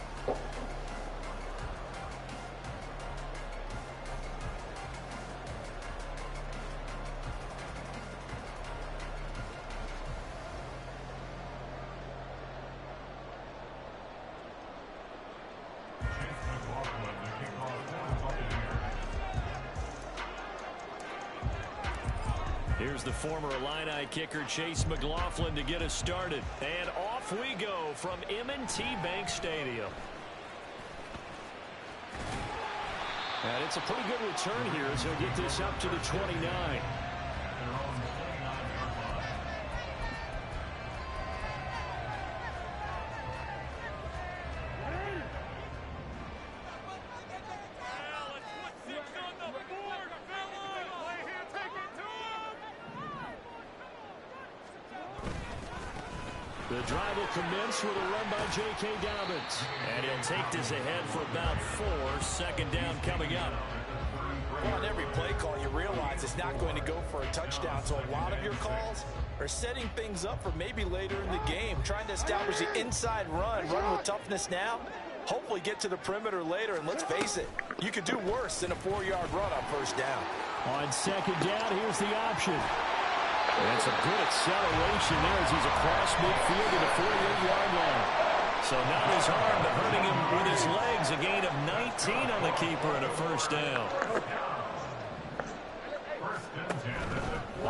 Here's the former Illini kicker Chase McLaughlin to get us started. And off we go from M&T Bank Stadium. And it's a pretty good return here as he'll get this up to the 29. The drive will commence with a run by J.K. Dobbins. And he'll take this ahead for about 4. Second down coming up. Well, on every play call, you realize it's not going to go for a touchdown. So a lot of your calls are setting things up for maybe later in the game. Trying to establish the inside run with toughness now. Hopefully get to the perimeter later. And let's face it, you could do worse than a 4-yard run on first down. On second down, here's the option. And some good acceleration there as he's across midfield to the 48-yard line. So not his arm, but hurting him with his legs. A gain of 19 on the keeper and a first down.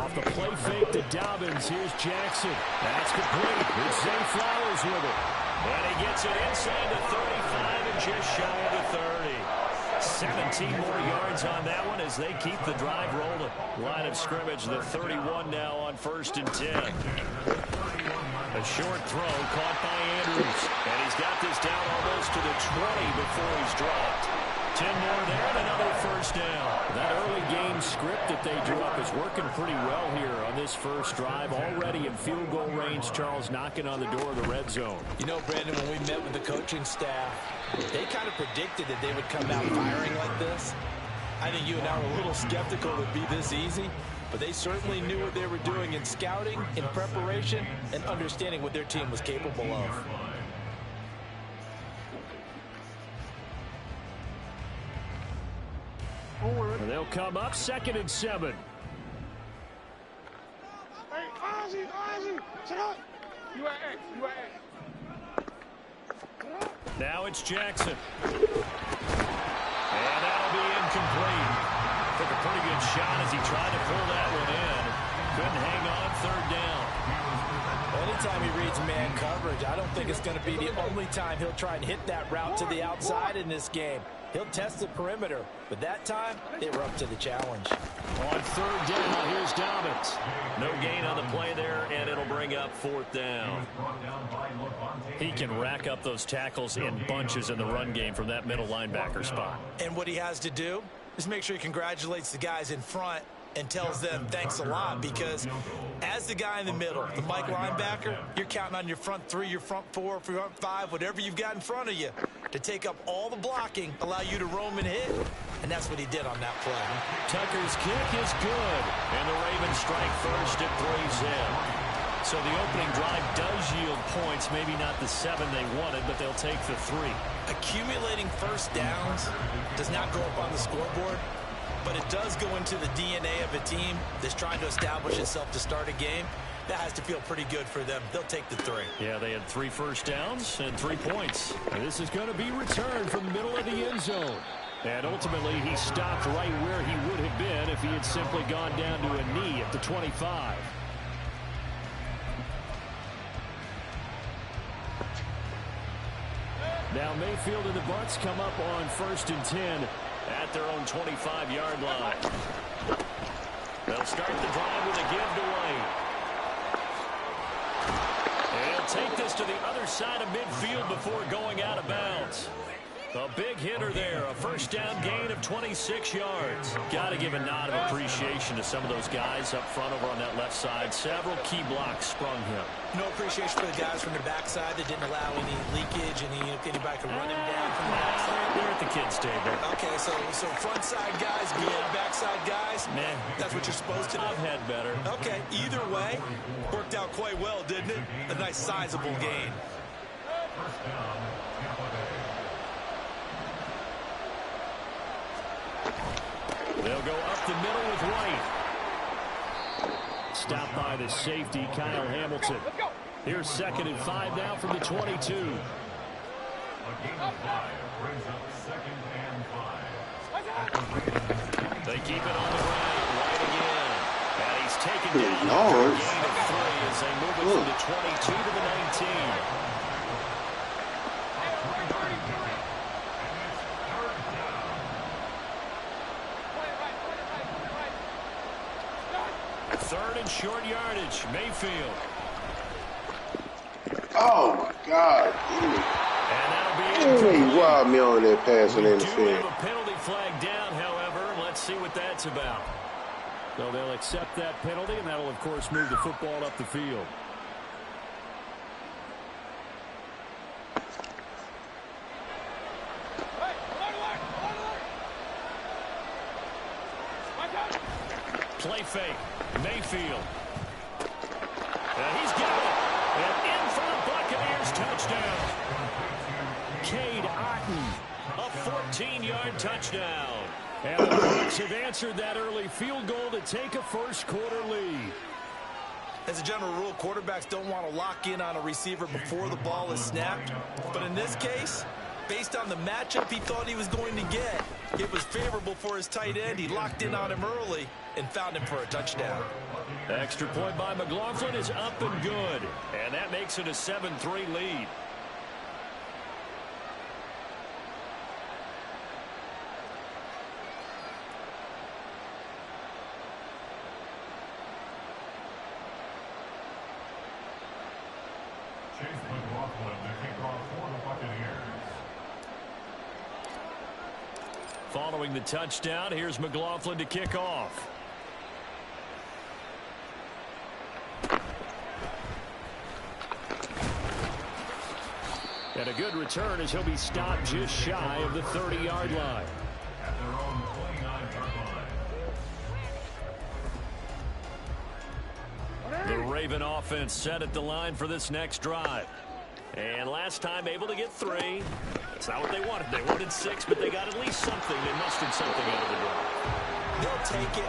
Off the play fake to Dobbins. Here's Jackson. That's complete. Here's Zay Flowers with it. And he gets it inside the 35 and just shy of the 30. 17 more yards on that one as they keep the drive rolling. Line of scrimmage, the 31 now on 1st and 10. A short throw caught by Andrews. And he's got this down almost to the 20 before he's dropped. 10 more there and another first down. That early game script that they drew up is working pretty well here on this first drive. Already in field goal range, Charles knocking on the door of the red zone. You know, Brandon, when we met with the coaching staff, they kind of predicted that they would come out firing like this. I think you and I were a little skeptical it would be this easy, but they certainly knew what they were doing in scouting, in preparation, and understanding what their team was capable of. And they'll come up 2nd and 7. Hey, Ozzy, check out. You at X. Now it's Jackson. And that'll be incomplete. Took a pretty good shot as he tried to pull that one in. Couldn't hang on 3rd down. Anytime he reads man coverage, I don't think it's going to be the only time he'll try and hit that route to the outside in this game. He'll test the perimeter, but that time they were up to the challenge. On third down, here's Dobbins. No gain on the play there, and it'll bring up fourth down. He can rack up those tackles in bunches in the run game from that middle linebacker spot. And what he has to do is make sure he congratulates the guys in front and tells them thanks a lot, because as the guy in the middle, the Mike linebacker, you're counting on your front three, your front four, front five, whatever you've got in front of you to take up all the blocking, allow you to roam and hit, and that's what he did on that play. Tucker's kick is good, and the Ravens strike first at 3-0. So the opening drive does yield points, maybe not the 7 they wanted, but they'll take the 3. Accumulating first downs does not go up on the scoreboard, but it does go into the DNA of a team that's trying to establish itself to start a game. That has to feel pretty good for them. They'll take the 3. Yeah, they had 3 first downs and 3 points. And this is going to be returned from the middle of the end zone. And ultimately, he stopped right where he would have been if he had simply gone down to a knee at the 25. Now Mayfield and the Bucs come up on 1st and 10 at their own 25-yard line. They'll start the drive with a give to White. And he'll take this to the other side of midfield before going out of bounds. A big hitter there, a first down gain of 26 yards. Got to give a nod of appreciation to some of those guys up front over on that left side. Several key blocks sprung him. No appreciation for the guys from the backside that didn't allow any leakage, and anybody could run him down from the backside. They're at the kids' table. Okay, so front side guys good, backside guys, man, that's what you're supposed to do. I've had better. Okay, either way, worked out quite well, didn't it? A nice sizable gain. First down, Tampa Bay. They'll go up the middle with White. Stopped by the safety, Kyle Hamilton. Here's 2nd and 5 now from the 22. A gain of 5 brings up 2nd and 5. They keep it on the right again. And he's taken down. Lord. Gain of 3 as they move it from the 22 to the 19. Third and short yardage, Mayfield. Oh, my God. And that'll be it. He robbed me on that pass and We do interference. have a penalty flag down, however. Let's see what that's about. So they'll accept that penalty, and that'll, of course, move the football up the field. Play fake. Mayfield. And he's got it. And in for the Buccaneers touchdown. Cade Otton. A 14-yard touchdown. And the Bucs have answered that early field goal to take a first-quarter lead. As a general rule, quarterbacks don't want to lock in on a receiver before the ball is snapped. But in this case, based on the matchup he thought he was going to get, it was favorable for his tight end. He locked in on him early and found him for a touchdown. Extra point by McLaughlin is up and good. And that makes it a 7-3 lead. Chase McLaughlin, the kickoff for the Buccaneers. Following the touchdown, here's McLaughlin to kick off. And a good return as he'll be stopped just shy of the 30-yard line. At their own 29-yard line. The Raven offense set at the line for this next drive. And last time able to get 3. That's not what they wanted. They wanted 6, but they got at least something. They mustered something out of the drive. They'll take it.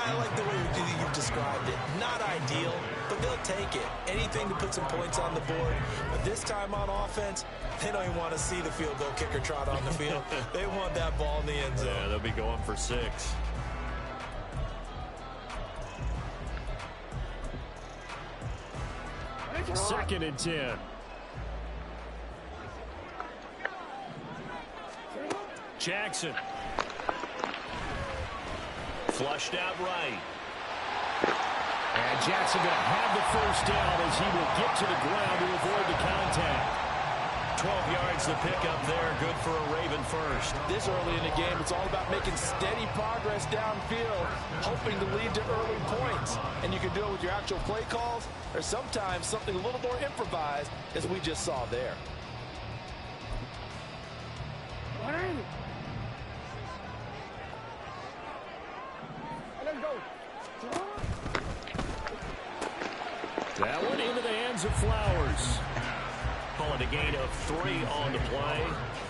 I like the way you've described it. Not ideal, but they'll take it. Anything to put some points on the board. But this time on offense, they don't even want to see the field goal kicker trot on the field. They want that ball in the end zone. Yeah, they'll be going for 6. Second and 10. Jackson. Flushed out right. And Jackson going to have the first down as he will get to the ground to avoid the contact. 12 yards to pick up there. Good for a Raven first. This early in the game, it's all about making steady progress downfield, hoping to lead to early points. And you can do it with your actual play calls, or sometimes something a little more improvised, as we just saw there. That one into the hands of Flowers. Call it a gain of 3 on the play,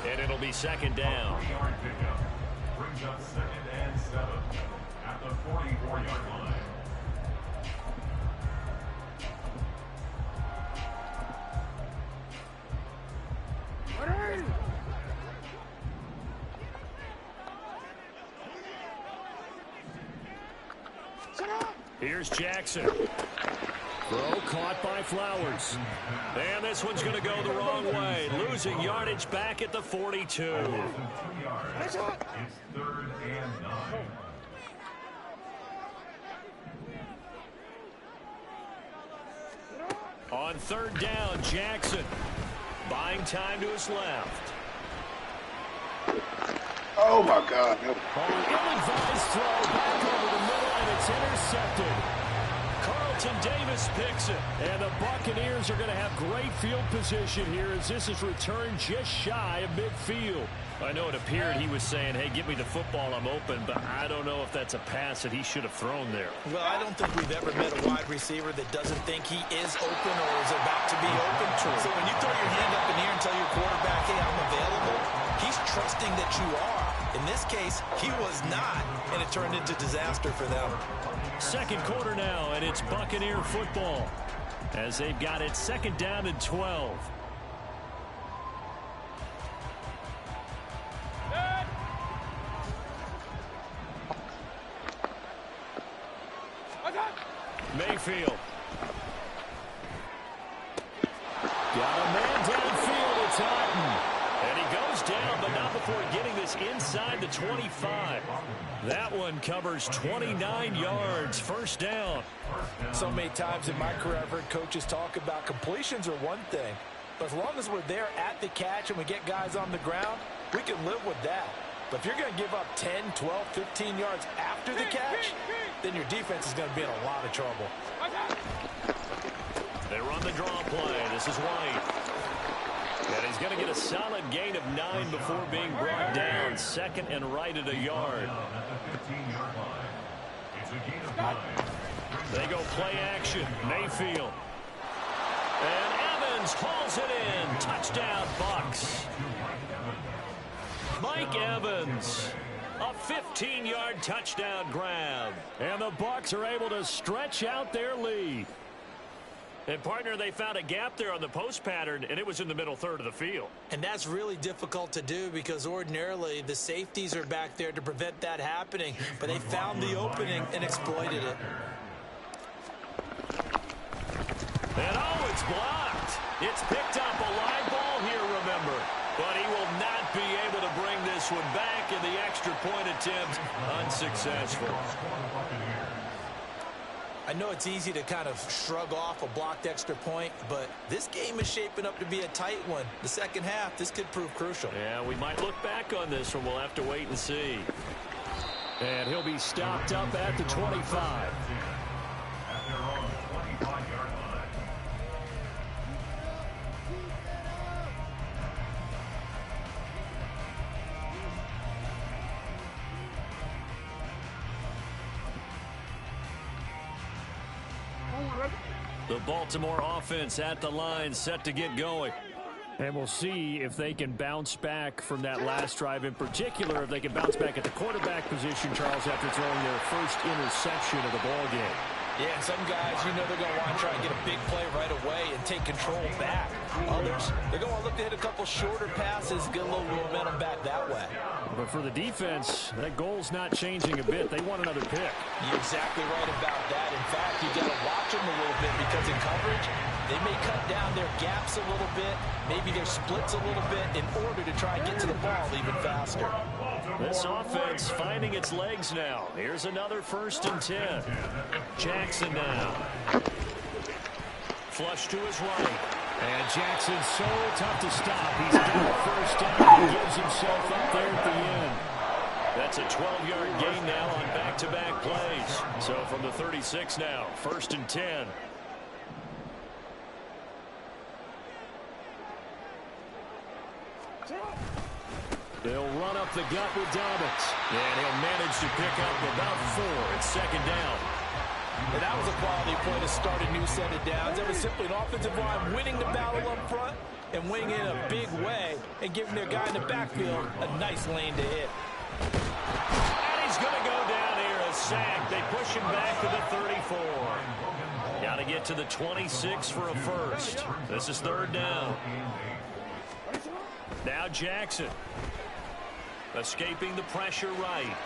and it'll be second down. 40-yard pickup brings up 2nd and 7 at the 44-yard line. Here's Jackson. Throw caught by Flowers. And this one's going to go the wrong way. Losing yardage back at the 42. It's 2 yards. It's 3rd and 9. On 3rd down, Jackson. Buying time to his left. Oh, my God. An ill-advised throw back over the middle, and it's intercepted. Carlton Davis picks it. And the Buccaneers are going to have great field position here as this is returned just shy of midfield. I know it appeared he was saying, hey, give me the football, I'm open, but I don't know if that's a pass that he should have thrown there. Well, I don't think we've ever met a wide receiver that doesn't think he is open or is about to be open. So when you throw your hand up in the air and tell your quarterback, hey, I'm available, he's trusting that you are. In this case, he was not, and it turned into disaster for them. Second quarter now, and it's Buccaneer football as they've got it 2nd down and 12. Mayfield. Got a man downfield. It's Otten. And he goes down, but not before getting this inside the 25. That one covers 29 yards. First down. So many times in my career, I've heard coaches talk about completions are one thing, but as long as we're there at the catch and we get guys on the ground, we can live with that. But if you're going to give up 10, 12, 15 yards after the catch, then your defense is going to be in a lot of trouble. They run the draw play. This is White. And he's going to get a solid gain of 9 before being brought down. 2nd and right at a yard. They go play action. Mayfield. And Evans hauls it in. Touchdown, Bucks. Mike Evans. A 15-yard touchdown grab. And the Bucs are able to stretch out their lead. And, partner, they found a gap there on the post pattern, and it was in the middle third of the field. And that's really difficult to do because ordinarily the safeties are back there to prevent that happening. But they found the opening and exploited it. And, oh, it's blocked. It's picked up a live ball here, remember. But he will not be able to bring this one back, and the extra point attempt unsuccessful. I know it's easy to kind of shrug off a blocked extra point, but this game is shaping up to be a tight one. The second half, this could prove crucial. Yeah, we might look back on this one. We'll have to wait and see. And he'll be stopped up at the 25. The Baltimore offense at the line, set to get going. And we'll see if they can bounce back from that last drive, in particular, if they can bounce back at the quarterback position, Charles, after throwing their first interception of the ball game. Yeah, and some guys, you know they're going to want to try and get a big play right away and take control back. Others, they're going to look to hit a couple shorter passes, get a little momentum back that way. But for the defense, that goal's not changing a bit. They want another pick. You're exactly right about that. In fact, you got to watch them a little bit because in coverage, they may cut down their gaps a little bit, maybe their splits a little bit in order to try and get to the ball even faster. This offense finding its legs now. Here's another 1st and 10. Jackson now. Flush to his right. And Jackson's so tough to stop. He's got a 1st down. He gives himself up there at the end. That's a 12-yard gain now on back-to-back plays. So from the 36 now, 1st and 10. They'll run up the gut with Dobbins. And he'll manage to pick up about 4. It's 2nd down. And that was a quality play to start a new set of downs. That was simply an offensive line winning the battle up front and winning in a big way and giving their guy in the backfield a nice lane to hit. And he's going to go down here, a sack. They push him back to the 34. Got to get to the 26 for a 1st. This is 3rd down. Now Jackson. Escaping the pressure right.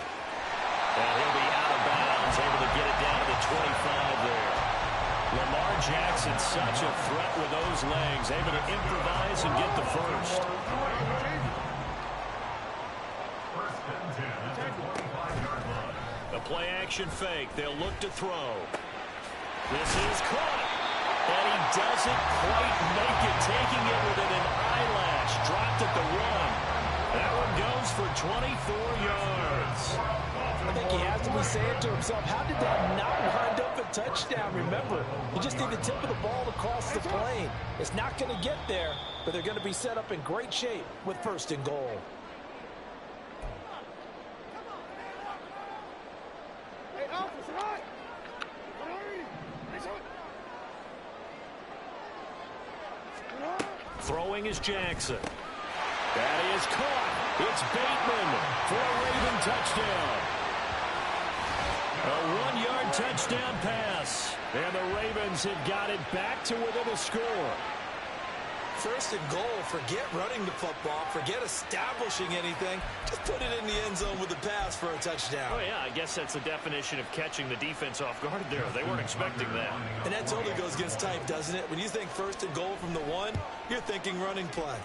And he'll be out of bounds, able to get it down to the 25 there. Lamar Jackson, such a threat with those legs, able to improvise and get the 1st. A play-action fake. They'll look to throw. This is caught. And he doesn't quite make it, taking it within an eyelash. Dropped at the 1. That one goes for 24 yards. I think he has to be saying to himself, how did that not wind up a touchdown? Remember, you just need the tip of the ball to cross the plane. It's not going to get there, but they're going to be set up in great shape with 1st and goal. Throwing is Jackson. That is caught. It's Bateman for a Raven touchdown. A 1-yard touchdown pass. And the Ravens have got it back to within a score. 1st and goal. Forget running the football. Forget establishing anything. Just put it in the end zone with the pass for a touchdown. Oh, yeah, I guess that's the definition of catching the defense off guard there. They weren't expecting that. And that totally goes against type, doesn't it? When you think 1st and goal from the 1, you're thinking running play.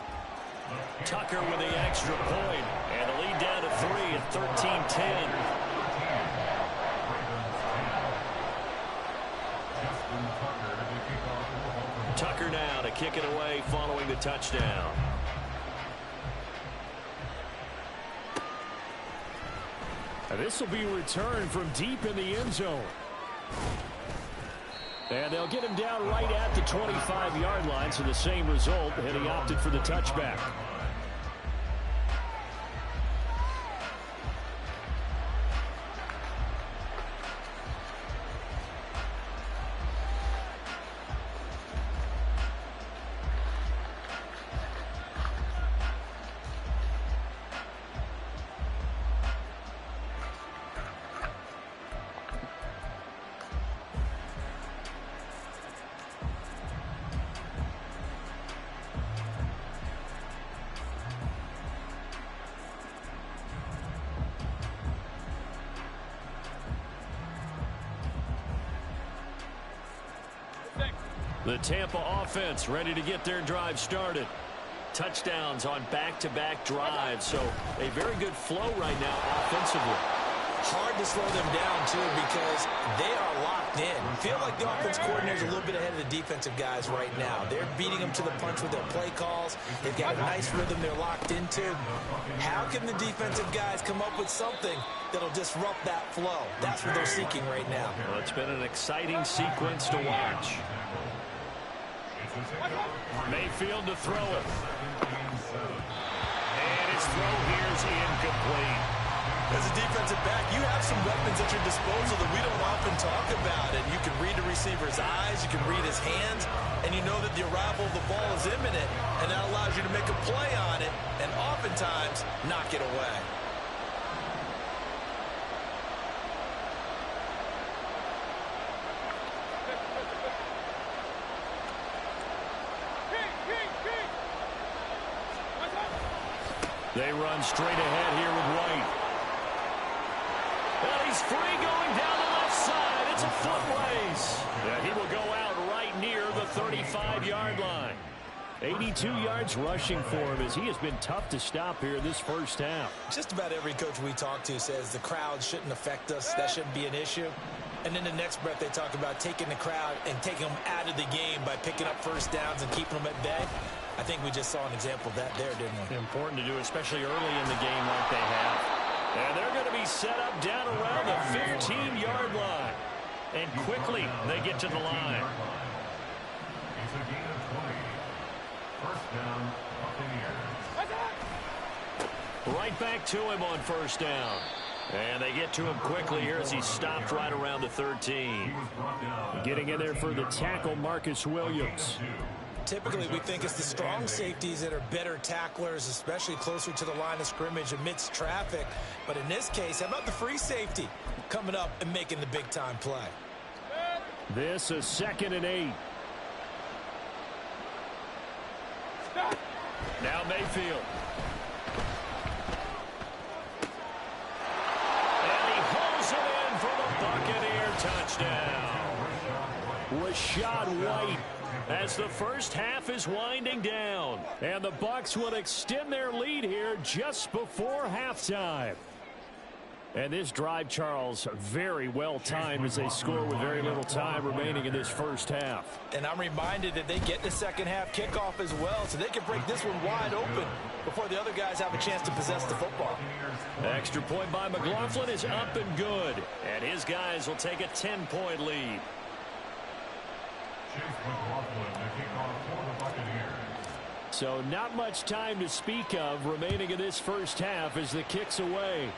Tucker with the extra point. And the lead down to 3 at 13-10. Tucker now to kick it away following the touchdown. And this will be returned from deep in the end zone. And they'll get him down right at the 25-yard line, so the same result, and he opted for the touchback. The Tampa offense ready to get their drive started. Touchdowns on back-to-back drives, so a very good flow right now offensively. Hard to slow them down, too, because they are locked in. You feel like the offense coordinator is a little bit ahead of the defensive guys right now. They're beating them to the punch with their play calls. They've got a nice rhythm they're locked into. How can the defensive guys come up with something that'll disrupt that flow? That's what they're seeking right now. Well, it's been an exciting sequence to watch. Mayfield to throw it. And his throw here is incomplete. As a defensive back, you have some weapons at your disposal that we don't often talk about. And you can read the receiver's eyes, you can read his hands, and you know that the arrival of the ball is imminent, and that allows you to make a play on it and oftentimes knock it away. They run straight ahead here with White. Well, he's free going down the left side. It's a foot race. And he will go out right near the 35-yard line. 82 yards rushing for him as he has been tough to stop here this first half. Just about every coach we talk to says the crowd shouldn't affect us. That shouldn't be an issue. And in the next breath, they talk about taking the crowd and taking them out of the game by picking up first downs and keeping them at bay. I think we just saw an example of that there, didn't we? Important to do, especially early in the game like they have. And they're going to be set up down around the 15-yard line. And quickly, they get to the line. It's a gain of 20. First down, Buccaneers. Right back to him on first down. And they get to him quickly here as he stopped right around the 13. Getting in there for the tackle, Marcus Williams. Typically, we think it's the strong safeties that are better tacklers, especially closer to the line of scrimmage amidst traffic. But in this case, how about the free safety coming up and making the big-time play? This is 2nd and 8. Now Mayfield. And he holds it in for the Buccaneer touchdown. Rashad White as the first half is winding down. And the Bucs will extend their lead here just before halftime. And this drive, Charles, very well timed as they score with very little time remaining in this first half. And I'm reminded that they get the second half kickoff as well, so they can break this one wide open before the other guys have a chance to possess the football. Extra point by McLaughlin is up and good. And his guys will take a 10-point lead. So not much time to speak of remaining in this first half as the kick's away.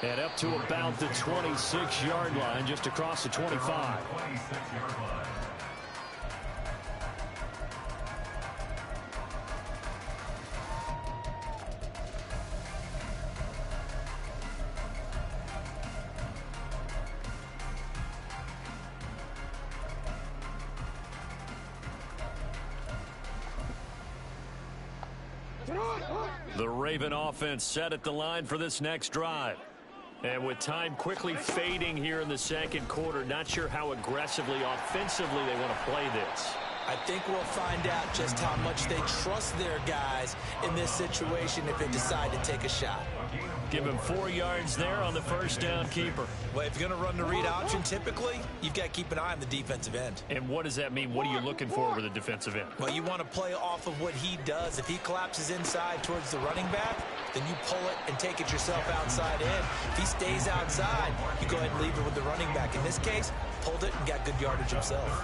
And up to about the 26-yard line, just across the 25. The Raven offense set at the line for this next drive. And with time quickly fading here in the second quarter, not sure how aggressively, offensively they want to play this. I think we'll find out just how much they trust their guys in this situation if they decide to take a shot. Give him 4 yards there on the first down keeper. Well, if you're going to run the read option, typically, you've got to keep an eye on the defensive end. And what does that mean? What are you looking for with the defensive end? Well, you want to play off of what he does. If he collapses inside towards the running back, then you pull it and take it yourself outside in. If he stays outside, you go ahead and leave it with the running back. In this case, pulled it and got good yardage himself.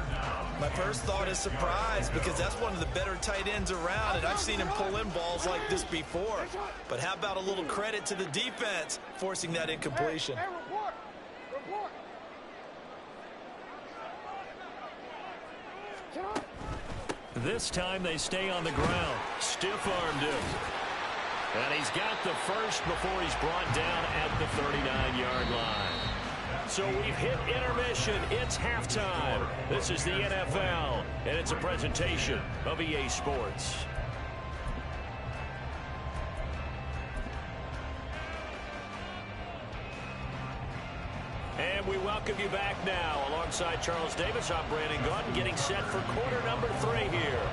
My first thought is surprise, because that's one of the better tight ends around, and I've seen him pull in balls like this before. But how about a little credit to the defense forcing that incompletion? This time they stay on the ground. Stiff-armed him. And he's got the first before he's brought down at the 39-yard line. So we've hit intermission. It's halftime. This is the NFL, and it's a presentation of EA Sports. And we welcome you back now. Alongside Charles Davis, I'm Brandon Gaudin, getting set for quarter number 3 here.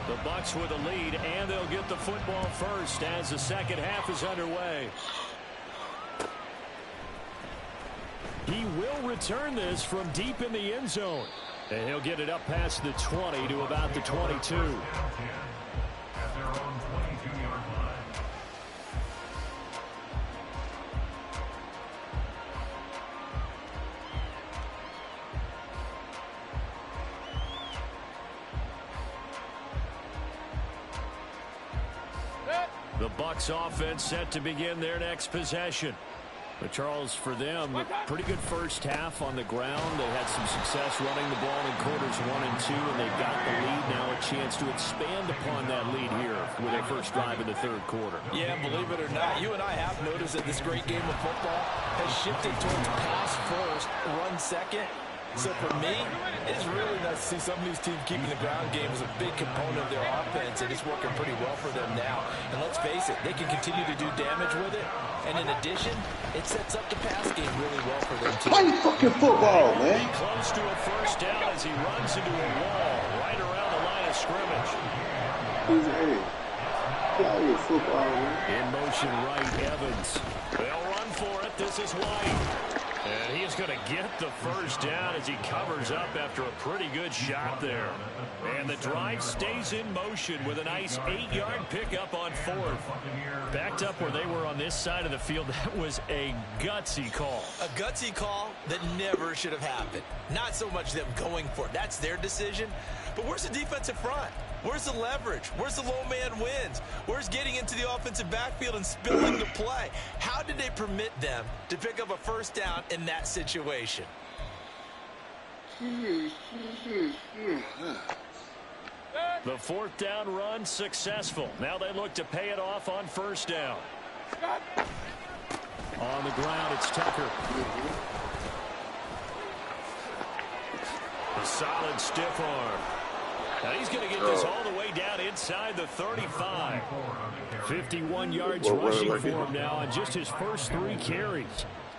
The Bucs with a lead, and they'll get the football first as the second half is underway. He will return this from deep in the end zone. And he'll get it up past the 20 to about the 22. The Bucs offense set to begin their next possession. But Charles, for them, pretty good first half on the ground. They had some success running the ball in quarters 1 and 2, and they've got the lead now, a chance to expand upon that lead here with their first drive in the third quarter. Yeah, believe it or not, you and I have noticed that this great game of football has shifted towards pass first, run second. So for me, it's really nice to see some of these teams keeping the ground game as a big component of their offense, and it's working pretty well for them now. And let's face it, they can continue to do damage with it. And in addition, it sets up the pass game really well for them, too. Play fucking football, man. Close to a first down as he runs into a wall right around the line of scrimmage. Hey, play football, man. In motion right, Evans. They'll run for it. This is White. And he is going to get the first down as he covers up after a pretty good shot there. And the drive stays in motion with a nice 8-yard pickup on fourth. Backed up where they were on this side of the field, that was a gutsy call. A gutsy call that never should have happened. Not so much them going for it. That's their decision. But where's the defensive front? Where's the leverage? Where's the low man wins? Where's getting into the offensive backfield and spilling the play? How did they permit them to pick up a first down in that situation? The fourth down run successful. Now they look to pay it off on first down. On the ground, it's Tucker. A solid stiff arm. Now he's going to get this all the way down inside the 35. 51 yards rushing for him now on just his first 3 carries.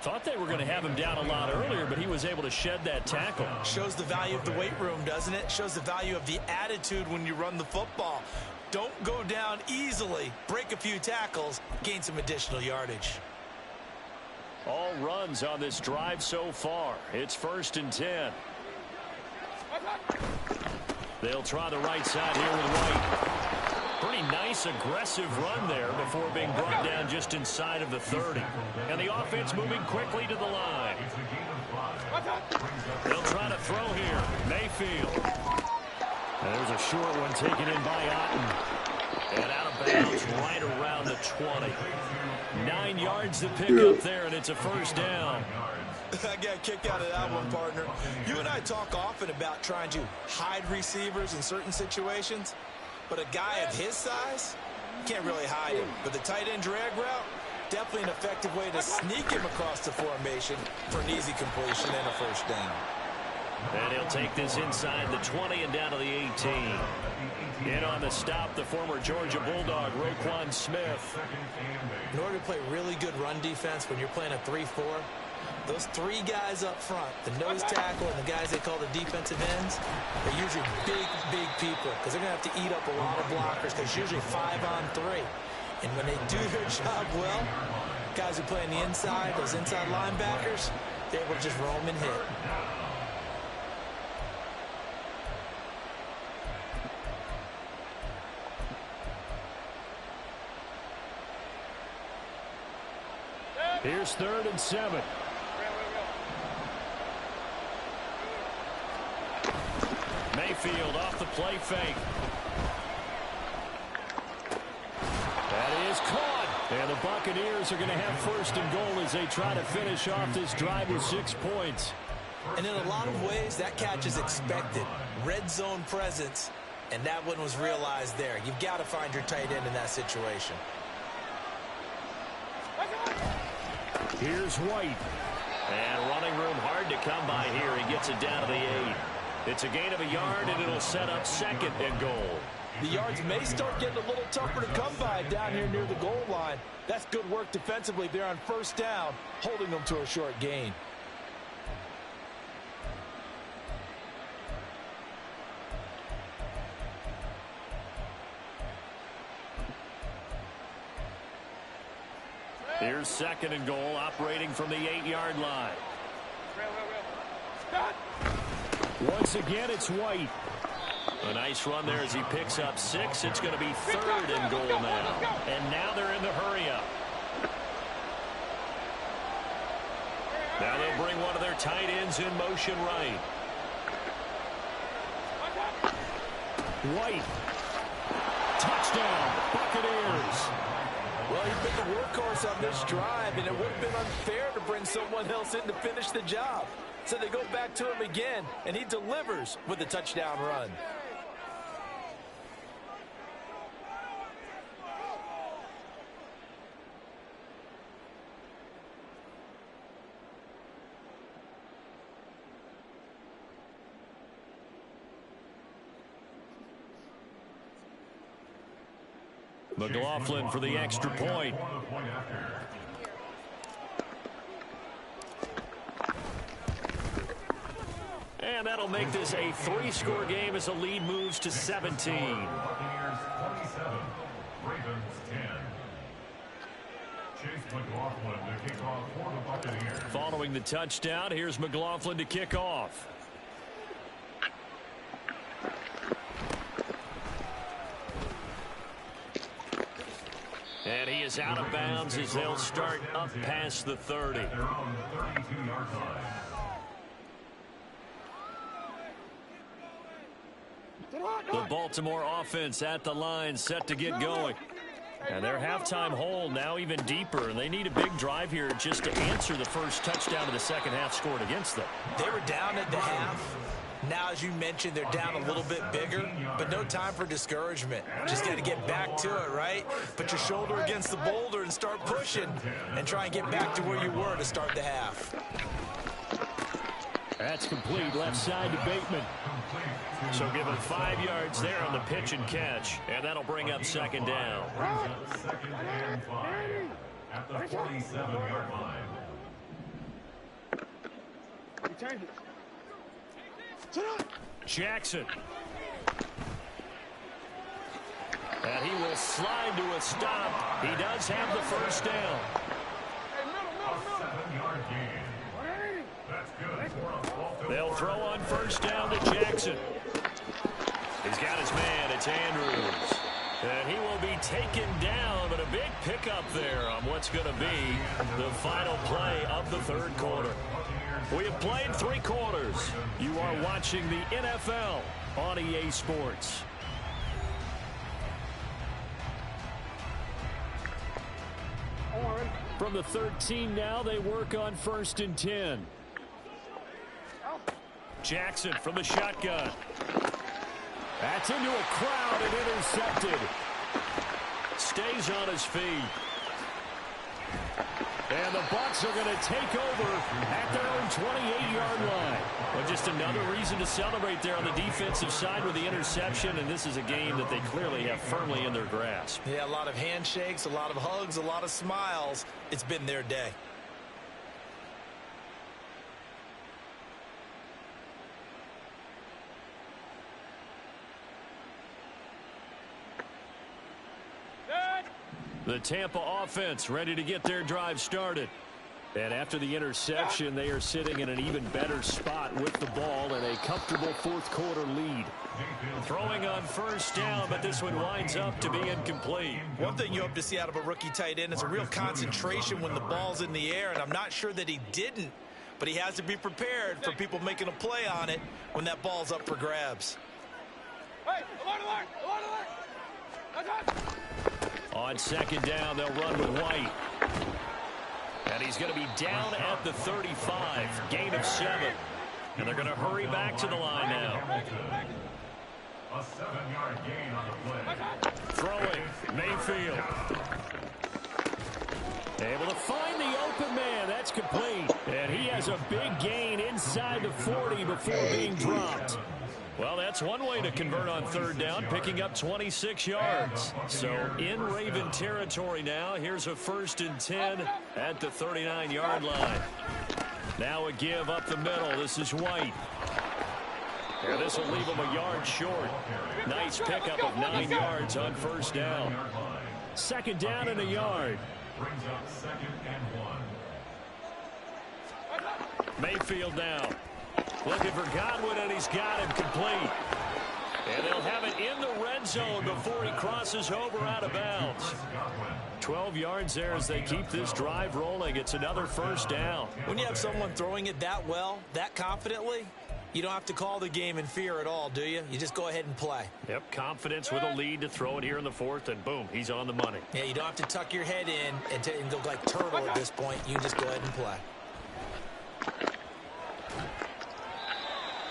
Thought they were going to have him down a lot earlier, but he was able to shed that tackle. Shows the value of the weight room, doesn't it? Shows the value of the attitude when you run the football. Don't go down easily. Break a few tackles. Gain some additional yardage. All runs on this drive so far. It's 1st and 10. They'll try the right side here with White. Pretty nice, aggressive run there before being brought down just inside of the 30. And the offense moving quickly to the line. They'll try to throw here. Mayfield. And there's a short one taken in by Otten. And out of bounds right around the 20. 9 yards to pick up there, and it's a first down. I got a kick out of that one, partner. You and I talk often about trying to hide receivers in certain situations, but a guy of his size, can't really hide him. But the tight end drag route, definitely an effective way to sneak him across the formation for an easy completion and a first down. And he'll take this inside the 20 and down to the 18. In on the stop, the former Georgia Bulldog, Roquan Smith. In order to play really good run defense when you're playing a 3-4, those 3 guys up front, the nose tackle and the guys they call the defensive ends, they're usually big people because they're going to have to eat up a lot of blockers because usually 5-on-3. And when they do their job well, guys who play on the inside, those inside linebackers, they're able to just roam and hit. Here's 3rd and 7. Mayfield off the play fake. That is caught. And the Buccaneers are going to have 1st and goal as they try to finish off this drive with 6 points. And in a lot of ways, that catch is expected. Red zone presence, and that one was realized there. You've got to find your tight end in that situation. Here's White. And running room hard to come by here. He gets it down to the 8. It's a gain of a yard, and it'll set up 2nd and goal. The yards may start getting a little tougher to come by down here near the goal line. That's good work defensively there on 1st down, holding them to a short gain. Here's 2nd and goal, operating from the 8-yard line. Once again, it's White. A nice run there as he picks up 6. It's going to be 3rd and goal now. And now they're in the hurry-up. Now they'll bring one of their tight ends in motion right. White. Touchdown, Buccaneers. Well, he's been the workhorse on this drive, and it would have been unfair to bring someone else in to finish the job. So they go back to him again, and he delivers with a touchdown run. McLaughlin for the extra point. And that'll make this a 3-score game as the lead moves to 17. Buccaneers 27, Ravens 10. Chase McLaughlin to kick off for the Buccaneers. Following the touchdown, here's McLaughlin to kick off. And he is out of bounds as they'll start up past the 30. At their own 32-yard line. The Baltimore offense at the line, set to get going. And their halftime hole now even deeper, and they need a big drive here just to answer the first touchdown of the second half scored against them. They were down at the half. Now, as you mentioned, they're down a little bit bigger, but no time for discouragement. Just got to get back to it, right? Put your shoulder against the boulder and start pushing and try and get back to where you were to start the half. That's complete left side to Bateman. So give him 5 yards there on the pitch and catch, and that'll bring up second down. Second and 5 at the 47-yard line. Jackson. And he will slide to a stop. He does have the first down. A 7-yard gain. That's good for a Baltimore. They'll throw on first down to Jackson. He's got his man. It's Andrews. And he will be taken down, but a big pickup there on what's going to be the final play of the third quarter. We have played 3 quarters. You are watching the NFL on EA Sports. From the 13 now, they work on 1st and 10. Jackson from the shotgun. That's into a crowd and intercepted. Stays on his feet. And the Bucs are going to take over at their own 28-yard line. Well, just another reason to celebrate there on the defensive side with the interception, and this is a game that they clearly have firmly in their grasp. Yeah, a lot of handshakes, a lot of hugs, a lot of smiles. It's been their day. The Tampa offense ready to get their drive started. And after the interception, they are sitting in an even better spot with the ball and a comfortable fourth quarter lead. Throwing on first down, but this one winds up to be incomplete. One thing you hope to see out of a rookie tight end is a real concentration when the ball's in the air, and I'm not sure that he didn't, but he has to be prepared for people making a play on it when that ball's up for grabs. Hey, alert! On second down, they'll run with White. And he's going to be down at the 35. Gain of 7. And they're going to hurry back to the line now. A 7-yard gain on the play. Throwing, Mayfield. Able to find the open man. That's complete. And he has a big gain inside the 40 before being dropped. Well, that's one way to convert on third down, picking up 26 yards. So in Raven territory now. Here's a 1st and 10 at the 39-yard line. Now a give up the middle. This is White. And this will leave him a yard short. Nice pickup of 9 yards on first down. Second down and a yard. Brings up 2nd and 1. Mayfield now. Looking for Godwin, and he's got him complete. And they'll have it in the red zone before he crosses over out of bounds. 12 yards there as they keep this drive rolling. It's another first down. When you have someone throwing it that well, that confidently, you don't have to call the game in fear at all, do you? You just go ahead and play. Yep, confidence with a lead to throw it here in the 4th, and boom, he's on the money. Yeah, you don't have to tuck your head in and go like turtle at this point. You just go ahead and play.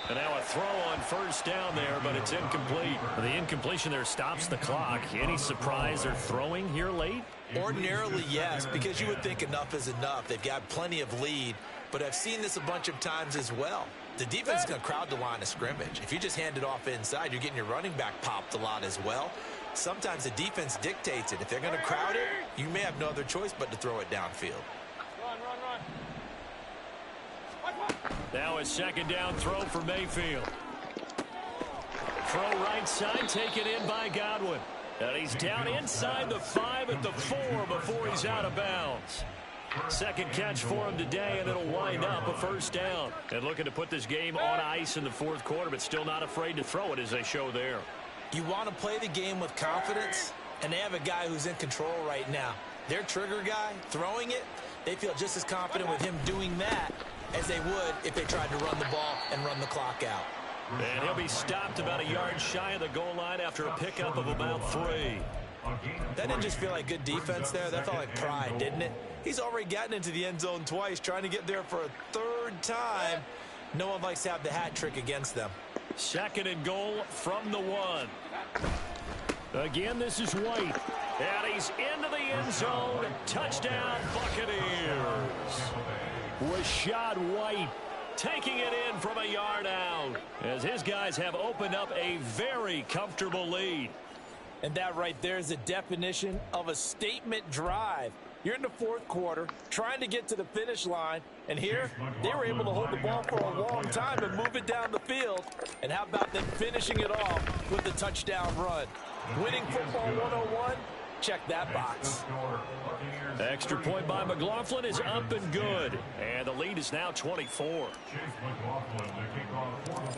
And now a throw on first down there, but it's incomplete. The incompletion there stops the clock. Any surprise they're throwing here late? Ordinarily, yes, because you would think enough is enough. They've got plenty of lead, but I've seen this a bunch of times as well. The defense is going to crowd the line of scrimmage. If you just hand it off inside, you're getting your running back popped a lot as well. Sometimes the defense dictates it. If they're going to crowd it, you may have no other choice but to throw it downfield. Now a second down throw for Mayfield. Throw right side, taken in by Godwin. And he's down inside the 5 at the 4 before he's out of bounds. Second catch for him today, and it'll wind up a first down. And looking to put this game on ice in the fourth quarter, but still not afraid to throw it as they show there. You want to play the game with confidence, and they have a guy who's in control right now. Their trigger guy, throwing it, they feel just as confident with him doing that as they would if they tried to run the ball and run the clock out. And he'll be stopped about a yard shy of the goal line after a pickup of about 3. That didn't just feel like good defense there. That felt like pride, didn't it? He's already gotten into the end zone twice, trying to get there for a third time. No one likes to have the hat trick against them. Second and goal from the 1. Again, this is White. And he's into the end zone. Touchdown, Buccaneers. Rashad White taking it in from a yard out as his guys have opened up a very comfortable lead. And that right there is the definition of a statement drive. You're in the fourth quarter, trying to get to the finish line, and here they were able to hold the ball for a long time and move it down the field. And how about them finishing it off with the touchdown run? Winning football 101, check that box. Extra point by McLaughlin is up and good, and the lead is now 24.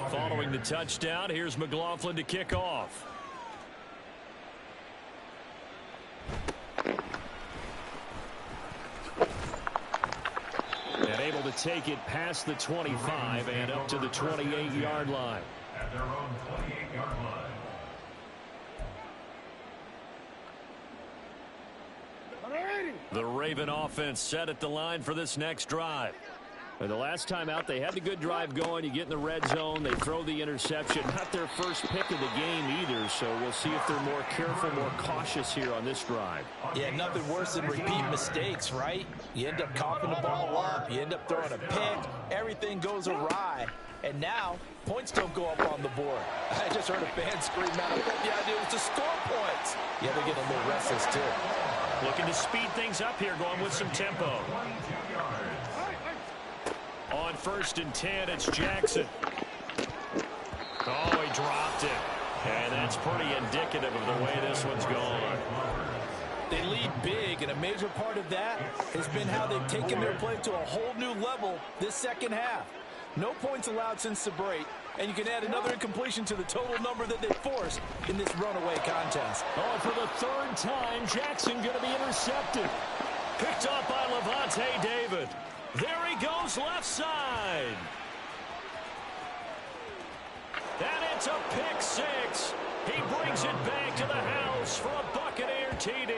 Following the touchdown, here's McLaughlin to kick off. And able to take it past the 25 and up to the 28-yard line. At their own 28-yard line. The Raven offense set at the line for this next drive. And the last time out, they had the good drive going. You get in the red zone, they throw the interception. Not their first pick of the game either, so we'll see if they're more careful, more cautious here on this drive. Yeah, nothing worse than repeat mistakes, right? You end up coughing the ball up, you end up throwing a pick, everything goes awry. And now, points don't go up on the board. I just heard a fan scream out. The idea was to score points. Yeah, they're getting a little restless, too. Looking to speed things up here, going with some tempo. On 1st and 10, it's Jackson. Oh, he dropped it. And that's pretty indicative of the way this one's gone. They lead big, and a major part of that has been how they've taken their play to a whole new level this second half. No points allowed since the break, and you can add another incompletion to the total number that they forced in this runaway contest. Oh, for the 3rd time, Jackson going to be intercepted. Picked up by Levante David. There he goes left side. And it's a pick 6. He brings it back to the house for a Buccaneer TD.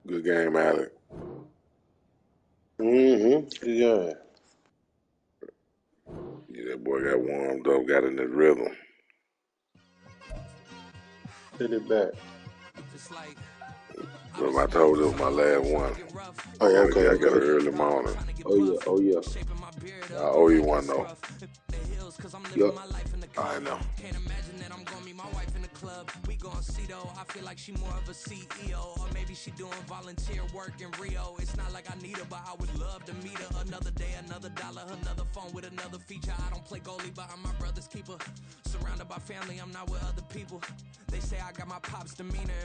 Good game, Alec. Yeah. Yeah, that boy got warmed up, got in his rhythm. Send it back. Remember I told you it was my last one. Oh, yeah, okay. I got an early morning. Oh, yeah. I owe you one, though. Yep. I know. Can't imagine that I'm gonna meet my wife in the club. We gon' see though. I feel like she more of a CEO, or maybe she doing volunteer work in Rio. It's not like I need her, but I would love to meet her. Another day, another dollar, another phone with another feature. I don't play goalie, but I'm my brother's keeper. Surrounded by family, I'm not with other people. They say I got my pop's demeanor.